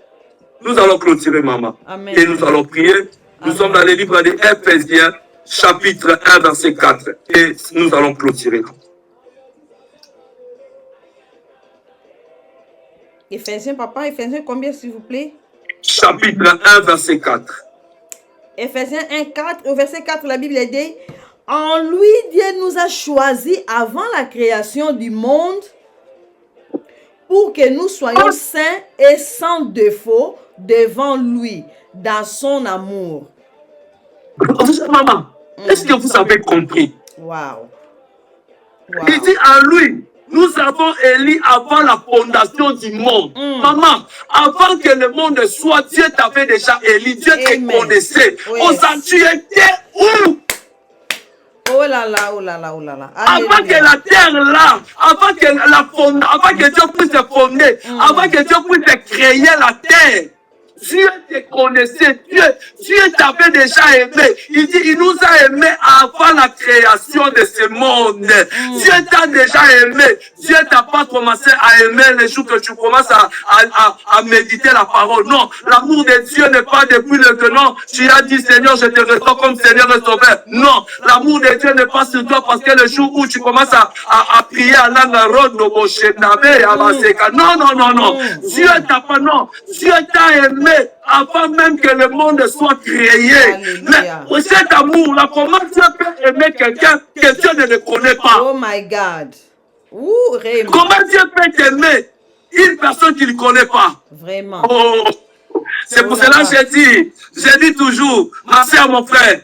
[SPEAKER 2] Nous allons clôturer, maman.
[SPEAKER 1] Amen.
[SPEAKER 2] Et nous allons prier. Nous sommes dans le livre de Éphésiens, chapitre 1, verset 4. Et nous allons clôturer.
[SPEAKER 1] Éphésiens, papa, Éphésiens combien, s'il vous plaît?
[SPEAKER 2] Chapitre 1, verset 4.
[SPEAKER 1] Éphésiens 1, 4. Au verset 4, la Bible dit, en lui, Dieu nous a choisis avant la création du monde pour que nous soyons saints et sans défaut devant lui, dans son amour.
[SPEAKER 2] Maman, est-ce que vous avez compris?
[SPEAKER 1] Wow.
[SPEAKER 2] Il dit en lui, nous avons élu avant la fondation du monde. Maman, avant que le monde soit, Dieu t'avait déjà élu, Dieu te connaissait.
[SPEAKER 1] Yes.
[SPEAKER 2] Tu étais où?
[SPEAKER 1] Oh là là, oh là là, oh là là.
[SPEAKER 2] Avant que la terre là, avant que Dieu puisse te fonder, avant que Dieu puisse créer la terre, Dieu te connaissait, Dieu t'avait déjà aimé. Il dit, il nous a aimés avant la création de ce monde. Dieu t'a déjà aimé. Dieu t'a pas commencé à aimer les jours que tu commences à méditer la parole. Non, l'amour de Dieu n'est pas depuis le temps. Tu as dit, Seigneur, je te ressens comme Seigneur et Sauveur. Non, l'amour de Dieu n'est pas sur toi parce que le jour où tu commences à prier à l'angarode, non, non, non, non. Dieu t'a pas, non. Dieu t'a aimé avant même que le monde soit créé.
[SPEAKER 1] Alléluia.
[SPEAKER 2] Mais cet amour, là, comment Dieu peut aimer quelqu'un que Dieu ne le connaît pas?
[SPEAKER 1] Oh my God. Ouh, vraiment.
[SPEAKER 2] Comment Dieu peut aimer une personne qu'il ne connaît pas?
[SPEAKER 1] Vraiment.
[SPEAKER 2] Oh, c'est pour cela que je dis toujours, ma soeur, mon frère,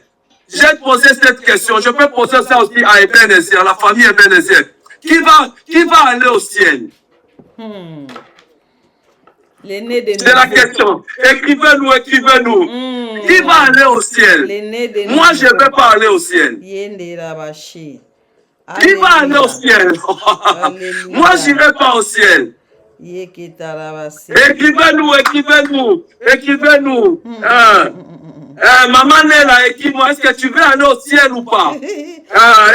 [SPEAKER 2] j'ai posé cette question. Je peux poser ça aussi à Ebenezer, à la famille Ebenezer. Qui va aller au ciel? C'est la question. Écrivez-nous, écrivez-nous. Qui va aller au ciel? Moi, je ne vais pas aller au ciel. Qui va aller au ciel? Moi, je n'irai pas au ciel. Écrivez-nous, écrivez-nous, écrivez-nous. Maman Nella, écris-moi, est-ce que tu veux aller au ciel ou pas?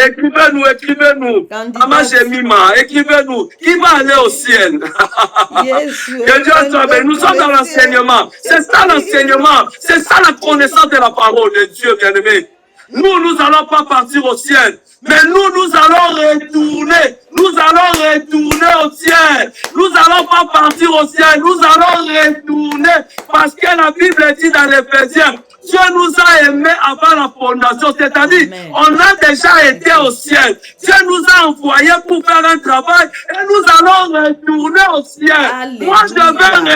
[SPEAKER 2] Écrivez-nous, écrivez-nous. Maman Jemima, écrivez-nous. Qui va aller au ciel? Que Dieu soit béni. Nous sommes dans l'enseignement. C'est ça l'enseignement. C'est ça la connaissance de la parole de Dieu, bien-aimé. Nous n'allons pas partir au ciel. Mais nous allons retourner. Nous allons retourner au ciel. Nous n'allons pas partir au ciel. Nous allons retourner. Parce que la Bible dit dans l'Éphésiens, Dieu nous a aimés avant la fondation. C'est-à-dire, on a déjà été au ciel. Dieu nous a envoyés pour faire un travail et nous allons retourner au ciel. Alléluia. Moi, je vais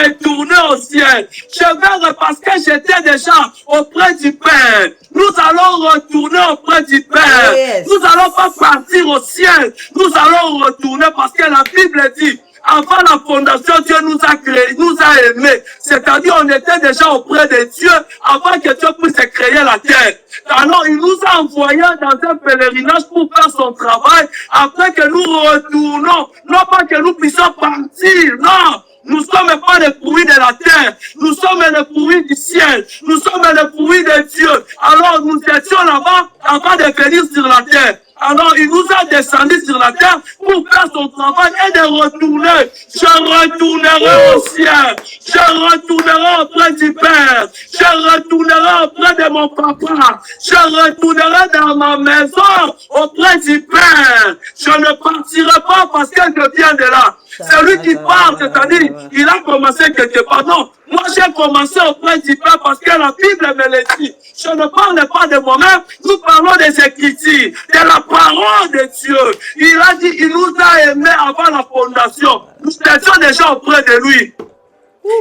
[SPEAKER 2] retourner au ciel. Je vais, parce que j'étais déjà auprès du Père. Nous allons retourner auprès du Père. Nous n'allons pas partir au ciel. Nous allons retourner parce que la Bible dit, Avant la fondation, Dieu nous a créés, nous a aimés. C'est-à-dire, on était déjà auprès de Dieu avant que Dieu puisse créer la terre. Alors, il nous a envoyés dans un pèlerinage pour faire son travail, afin que nous retournons. Non pas que nous puissions partir, non. Nous sommes pas les fruits de la terre. Nous sommes les fruits du ciel. Nous sommes les fruits de Dieu. Alors, nous étions là-bas avant de venir sur la terre. Alors, il nous a descendu sur la terre pour faire son travail et de retourner. Je retournerai au ciel. Je retournerai auprès du Père. Je retournerai auprès de mon papa. Je retournerai dans ma maison auprès du Père. Je ne partirai pas parce que je viens de là. C'est lui qui parle, c'est-à-dire, il a commencé quelque part. Non, moi j'ai commencé auprès du Père parce que la Bible me le dit. Je ne parle pas de moi-même, nous parlons des Écritures, de la parole de Dieu. Il a dit, il nous a aimés avant la fondation. Nous étions déjà auprès de lui.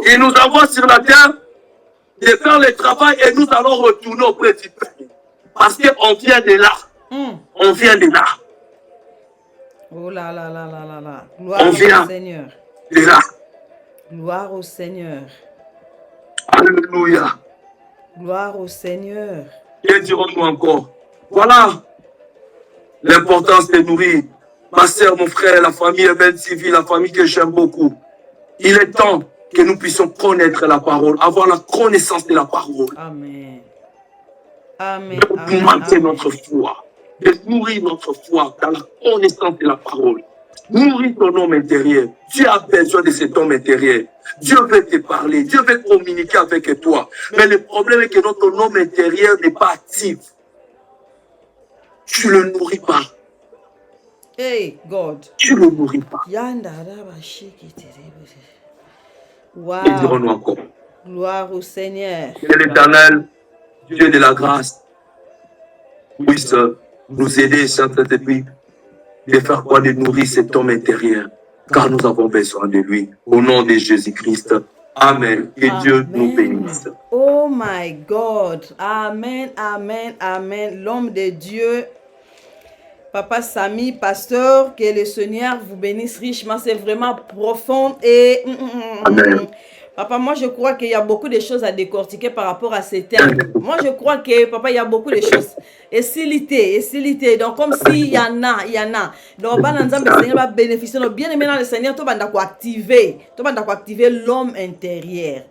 [SPEAKER 2] Il nous envoie sur la terre de faire le travail et nous allons retourner auprès du Père. Parce qu'on vient de là. On vient de là.
[SPEAKER 1] Oh là là là là là là. Gloire
[SPEAKER 2] On vient
[SPEAKER 1] au Seigneur.
[SPEAKER 2] de là.
[SPEAKER 1] Gloire au Seigneur.
[SPEAKER 2] Alléluia.
[SPEAKER 1] Gloire au Seigneur.
[SPEAKER 2] Que dirons-nous encore? Voilà l'importance de nourrir. Ma sœur, mon frère, la famille Eben TV, la famille que j'aime beaucoup. Il est temps que nous puissions connaître la parole, avoir la connaissance de la parole.
[SPEAKER 1] Amen. Amen.
[SPEAKER 2] De augmenter notre foi, de nourrir notre foi dans la connaissance de la parole. Nourris ton homme intérieur. Dieu a besoin de cet homme intérieur. Dieu veut te parler, Dieu veut communiquer avec toi. Mais le problème est que notre homme intérieur n'est pas actif. Tu ne le nourris pas.
[SPEAKER 1] Hey, God.
[SPEAKER 2] Tu ne le nourris pas.
[SPEAKER 1] Wow.
[SPEAKER 2] Et dirons-nous encore.
[SPEAKER 1] Gloire au Seigneur.
[SPEAKER 2] Que l'Éternel, Dieu de la grâce, puisse nous aider, Saint-Esprit, de faire quoi? De nourrir cet homme intérieur, car nous avons besoin de lui. Au nom de Jésus-Christ. Amen. Que Dieu nous bénisse.
[SPEAKER 1] Oh my God. Amen, amen, amen. L'homme de Dieu, Papa Samy, pasteur, que le Seigneur vous bénisse richement. C'est vraiment profond et...
[SPEAKER 2] Amen.
[SPEAKER 1] Papa, moi je crois qu'il y a beaucoup de choses à décortiquer par rapport à ces termes. Moi je crois que, papa, il y a beaucoup de choses. Et s'ilité. Donc comme s'il y en a. Donc, le Seigneur va bénéficier. Donc, bien aimé dans le Seigneur, tu vas activer l'homme intérieur.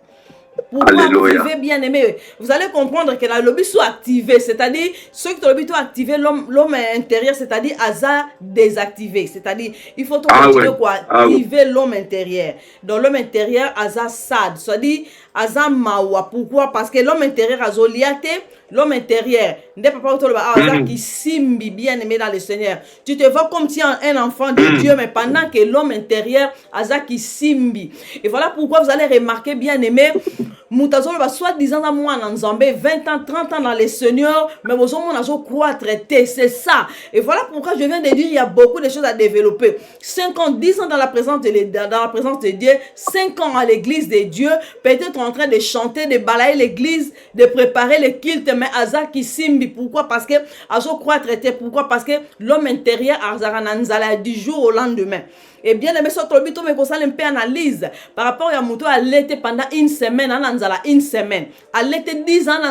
[SPEAKER 1] Pourquoi
[SPEAKER 2] Alléluia.
[SPEAKER 1] activer, bien aimé? Vous allez comprendre que la lobby soit activée, c'est-à-dire ceux qui ont lobby sont activer l'homme intérieur, c'est-à-dire hasard désactivé, c'est-à-dire il faut continuer activer l'homme intérieur. Donc l'homme intérieur hasard sad, c'est-à-dire hasard mawa. Pourquoi? Parce que l'homme intérieur a zoliate, l'homme intérieur n'est pas hasard qui simbi, bien aimé dans le Seigneur. Tu te vois comme si un enfant de Dieu, mais pendant que l'homme intérieur hasard qui simbi. Et voilà pourquoi vous allez remarquer, bien aimé, Moutazolo va soit-disant à moi en Zambé, 20 ans, 30 ans dans les seigneurs, mais vos hommes ont croire traiter, c'est ça. Et voilà pourquoi je viens de dire, il y a beaucoup de choses à développer. 5 ans, 10 ans dans la présence de Dieu, 5 ans à l'église de Dieu, peut-être en train de chanter, de balayer l'église, de préparer le culte, mais Azar qui simbi. Pourquoi? Parce que Azo croit traiter. Pourquoi? Parce que l'homme intérieur Azarananzala du jour au lendemain. Et bien aimé, sur Tolbito, mais qu'on s'allume un analyse par rapport à Mouto, à l'été pendant une semaine, une semaine. À l'été 10 ans,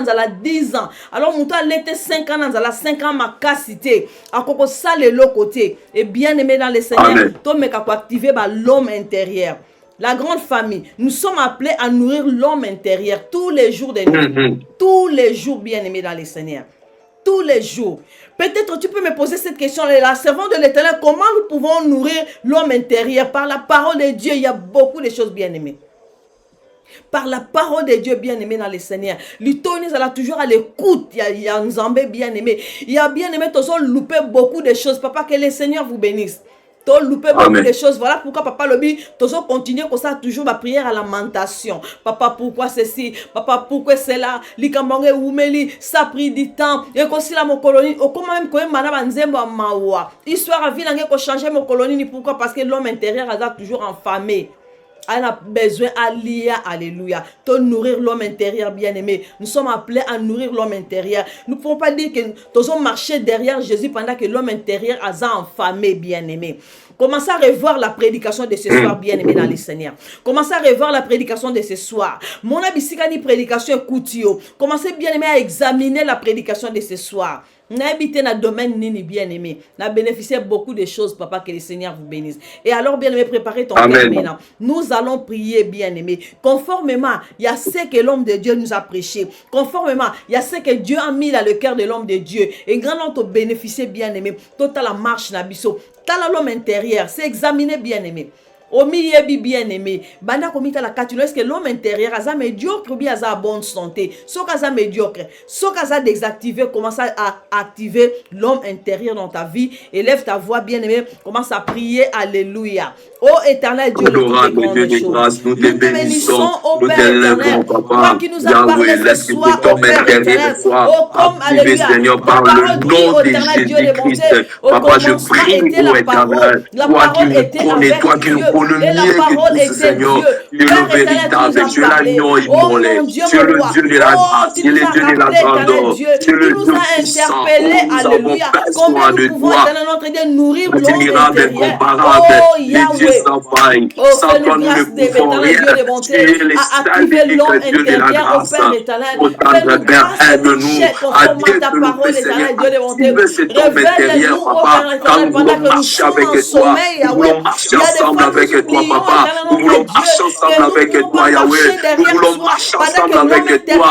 [SPEAKER 1] 10 ans. Alors Mouto, à l'été 5 ans, 5 ans, ma cassité. À Koko Sale, le côté. Et bien aimé dans les Seigneurs, toi, mais qu'on activer l'homme intérieur. La grande famille, nous sommes appelés à nourrir l'homme intérieur tous les jours de nous. Tous les jours, bien aimé dans les Seigneurs. Tous les jours. Peut-être tu peux me poser cette question, la servante de l'Éternel, comment nous pouvons nourrir l'homme intérieur? Par la parole de Dieu, il y a beaucoup de choses bien aimées. Par la parole de Dieu bien aimé dans le Seigneur. L'Itonie, elle a toujours à l'écoute. Il y a un Zambé bien aimé. Il y a bien aimé, tous loupé beaucoup de choses. Papa, que le Seigneur vous bénisse. T'as loupé beaucoup de choses. Voilà pourquoi papa lobby, t'as continué comme ça toujours ma prière à lamentation. Papa, pourquoi ceci? Papa, pourquoi cela? Likambange oumeli, ça pris du temps. Et comme si la mon colonie, au comment même quand madame Nzembo a mawa. Histoire à ville pour changer mon colonie. Pourquoi? Parce que l'homme intérieur a toujours enfamé. Elle a besoin d'Alia, alléluia, de nourrir l'homme intérieur bien-aimé. Nous sommes appelés à nourrir l'homme intérieur. Nous ne pouvons pas dire que nous avons marché derrière Jésus pendant que l'homme intérieur a enfamé bien-aimé. Commencez à revoir la prédication de ce soir, bien-aimé dans le Seigneur. Commencez à revoir la prédication de ce soir. Mon abisikani prédication écoutio. Commencez, bien-aimé, à examiner la prédication de ce soir. N'a habité dans le domaine nini bien-aimé. N'a bénéficié beaucoup de choses, papa, que le Seigneur vous bénisse. Et alors, bien-aimé, préparez ton cœur maintenant. Nous allons prier, bien-aimé. Conformément, il y a ce que l'homme de Dieu nous a prêché. Conformément, il y a ce que Dieu a mis dans le cœur de l'homme de Dieu. Et grand homme bénéficier, bien-aimé. Total la marche, nabiso. T'as l'homme intérieur. C'est examiner, bien-aimé. Omi yebi bien-aimé. Banda komita la katulo. Est-ce que l'homme intérieur a médiocre ou bien a bonne santé? So kaza médiocre. So kaza désactivé. Commence à activer l'homme intérieur dans ta vie. Élève ta voix bien-aimé. Commence à prier. Alléluia. Ô éternel Dieu,
[SPEAKER 2] nous te bénissons,
[SPEAKER 1] au Père éternel. Toi qui nous as parlé ce soir, au Père éternel. Oh, comme alléluia.
[SPEAKER 2] Seigneur, par le nom de Jésus-Christ. Papa, je prie, ô éternel. Toi qui nous connais, toi qui nous connais mieux que tout, Seigneur. Tu es le véritable, tu es l'agneau immolé. Tu es le Dieu de la grâce, tu es le Dieu de la grandeur. Tu es le Dieu puissant. Nous avons besoin de toi. Notre miracle incomparable. Sans faille, sans toi nous ne pouvons rien. Tu es le seul Dieu de la grâce. Ô tendre Père, aide-nous à développer, Seigneur, activer cet homme intérieur, Papa, quand nous voulons marcher avec toi, nous voulons marcher ensemble avec toi, Papa, nous voulons marcher ensemble avec toi, Yahweh, nous voulons marcher ensemble avec toi,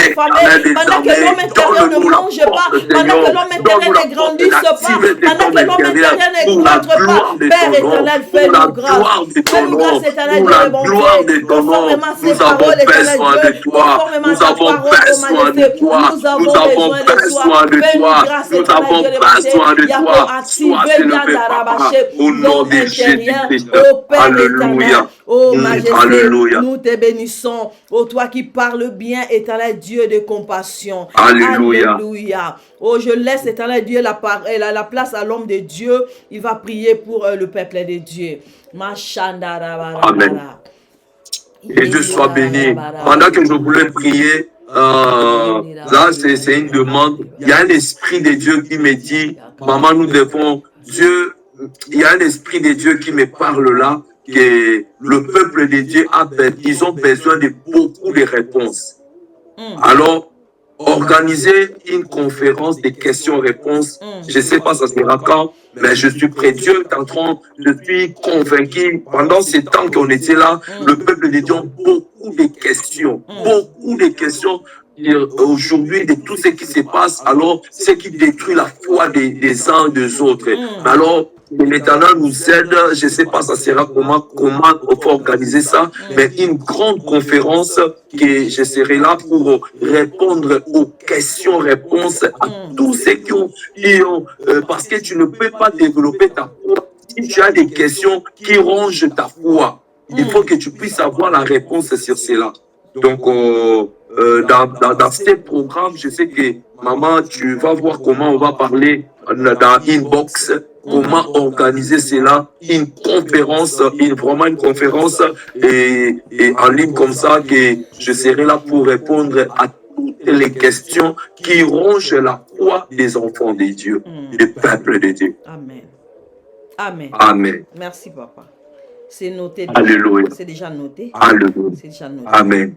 [SPEAKER 2] éternel des armées, donne-nous la force, Seigneur, donne-nous la force d'activer cet homme intérieur pour la gloire de ton nom, pour la gloire de ton nom, pour la gloire de ton nom. Nous avons besoin de toi, nous avons besoin de toi, nous avons besoin de toi, nous avons besoin de toi. Sois élevé, Papa, au nom de Jésus-Christ. Alléluia.
[SPEAKER 1] Oh Majesté, nous te bénissons. Oh toi qui parles bien, éternel Dieu de compassion.
[SPEAKER 2] Alléluia.
[SPEAKER 1] Alléluia. Oh, je laisse, éternel Dieu, la place à l'homme de Dieu. Il va prier pour le peuple de Dieu.
[SPEAKER 2] Amen. Et Dieu soit béni. Pendant que je voulais prier, là, c'est une demande. Il y a un esprit de Dieu qui me dit, maman, nous devons, Dieu, il y a un esprit de Dieu qui me parle là, que le peuple de Dieu ils ont besoin de beaucoup de réponses. Alors, organiser une conférence de questions-réponses, je ne sais pas ça sera quand, mais je suis prêt. Dieu est en train, je suis convaincu, pendant ces temps qu'on était là, le peuple de Dieu a beaucoup de questions, aujourd'hui de tout ce qui se passe, alors ce qui détruit la foi des uns des autres. Alors, l'Éternel nous aide, je ne sais pas ça sera comment on peut organiser ça, mais une grande conférence que je serai là pour répondre aux questions-réponses à tous ceux qui ont parce que tu ne peux pas développer ta foi si tu as des questions qui rongent ta foi. Il faut que tu puisses avoir la réponse sur cela. Donc, dans ces programmes, je sais que, maman, tu vas voir comment on va parler dans Inbox, comment organiser cela, une conférence, vraiment une conférence et en ligne comme ça, que je serai là pour répondre à toutes les questions qui rongent la foi des enfants de Dieu, des peuples de Dieu.
[SPEAKER 1] Amen. Amen.
[SPEAKER 2] Amen.
[SPEAKER 1] Merci, papa. C'est noté.
[SPEAKER 2] Alléluia.
[SPEAKER 1] C'est déjà noté.
[SPEAKER 2] Alléluia.
[SPEAKER 1] C'est déjà noté.
[SPEAKER 2] Amen.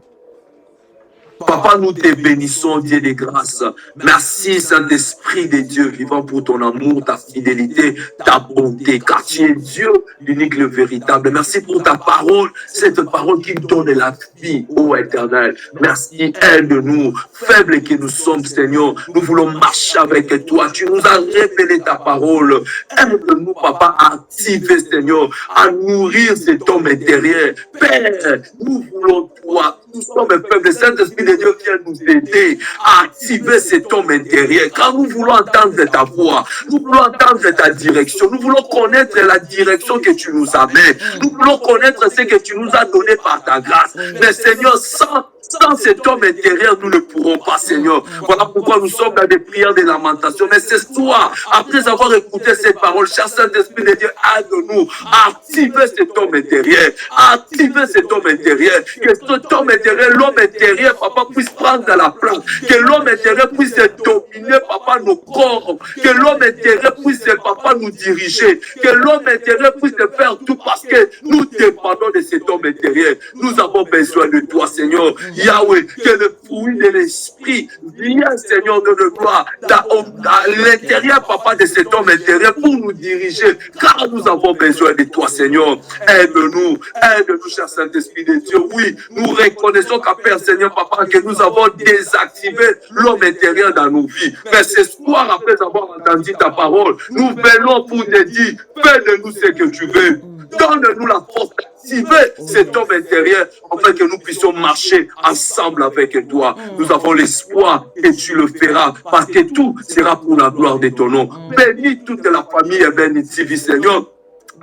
[SPEAKER 2] Papa, nous te bénissons, Dieu de grâce. Merci, Saint-Esprit de Dieu vivant, pour ton amour, ta fidélité, ta bonté, car tu es Dieu, l'unique, le véritable. Merci pour ta parole, cette parole qui donne la vie, ô Éternel. Merci, aide-nous, faibles que nous sommes, Seigneur. Nous voulons marcher avec toi. Tu nous as révélé ta parole. Aide-nous, Papa, à activer, Seigneur, à nourrir cet homme intérieur. Père, nous voulons toi. Nous sommes un peuple, Saint-Esprit de Dieu vient nous aider à activer cet homme intérieur. Car nous voulons entendre ta voix, nous voulons entendre ta direction, nous voulons connaître la direction que tu nous amènes, nous voulons connaître ce que tu nous as donné par ta grâce. Mais Seigneur, sans Sans cet homme intérieur, nous ne pourrons pas, Seigneur. Voilà pourquoi nous sommes dans des prières de lamentation. Mais ce soir, après avoir écouté cette parole, cher Saint-Esprit de Dieu, aide-nous à activer cet homme intérieur. Activer cet homme intérieur. Que cet homme intérieur, l'homme intérieur, papa, puisse prendre la place. Que l'homme intérieur puisse dominer, papa, nos corps. Que l'homme intérieur puisse, papa, nous diriger. Que l'homme intérieur puisse faire tout parce que nous dépendons de cet homme intérieur. Nous avons besoin de toi, Seigneur. Yahweh, que le fruit de l'esprit vienne, Seigneur, de le gloire, à l'intérieur, papa, de cet homme intérieur pour nous diriger, car nous avons besoin de toi, Seigneur. Aide-nous, cher Saint-Esprit de Dieu. Oui, nous reconnaissons qu'à Père, Seigneur, papa, que nous avons désactivé l'homme intérieur dans nos vies. Mais ce soir, après avoir entendu ta parole, nous venons pour te dire, fais de nous ce que tu veux. Donne-nous la force d'activer cet homme intérieur afin que nous puissions marcher ensemble avec toi. Nous avons l'espoir et tu le feras parce que tout sera pour la gloire de ton nom. Bénis toute la famille et bénis TV, Seigneur.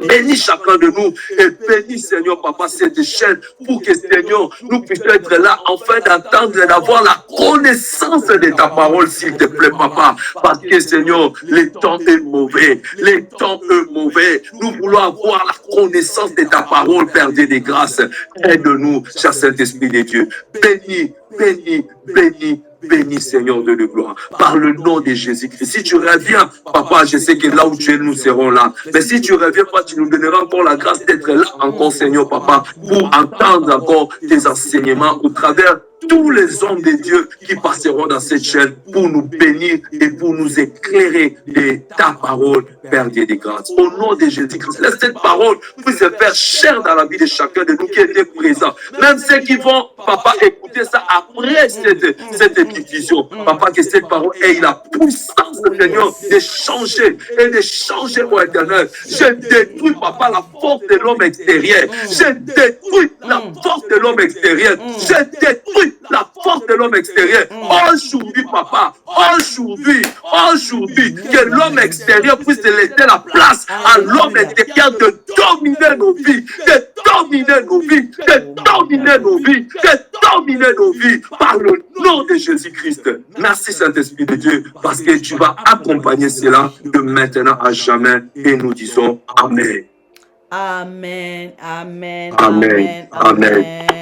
[SPEAKER 2] Bénis chacun de nous et bénis, Seigneur, papa, cette chaîne pour que, Seigneur, nous puissions être là afin d'entendre et d'avoir la connaissance de ta parole, s'il te plaît, papa. Parce que, Seigneur, les temps est mauvais. Les temps est mauvais. Nous voulons avoir la connaissance de ta parole, Père Dieu des grâces. Aide-nous, cher Saint-Esprit de Dieu. Bénis, bénis, bénis. Bénis, Seigneur de gloire, par le nom de Jésus-Christ. Si tu reviens, papa, je sais que là où tu es, nous serons là. Mais si tu reviens pas, tu nous donneras encore la grâce d'être là encore, Seigneur, papa, pour entendre encore tes enseignements au travers tous les hommes de Dieu qui passeront dans cette chaîne pour nous bénir et pour nous éclairer de ta parole, Père Dieu des grâces. Au nom de Jésus-Christ, laisse cette parole puisse se faire chair dans la vie de chacun de nous qui était présent. Même ceux qui vont, papa, écouter ça après cette diffusion. Papa, que cette parole ait la puissance, Seigneur, de changer et de changer, mon éternel. Je détruis, papa, la force de l'homme extérieur. Je détruis la force de l'homme extérieur. Je détruis la force de l'homme extérieur. Aujourd'hui, papa, aujourd'hui, que l'homme extérieur puisse laisser la place à l'homme intérieur de dominer nos vies, de dominer nos vies, de dominer nos vies, de dominer nos vies par le nom de Jésus-Christ. Merci, Saint-Esprit de Dieu, parce que tu vas accompagner cela de maintenant à jamais et nous disons Amen.
[SPEAKER 1] Amen, amen,
[SPEAKER 2] Amen.
[SPEAKER 1] amen, amen.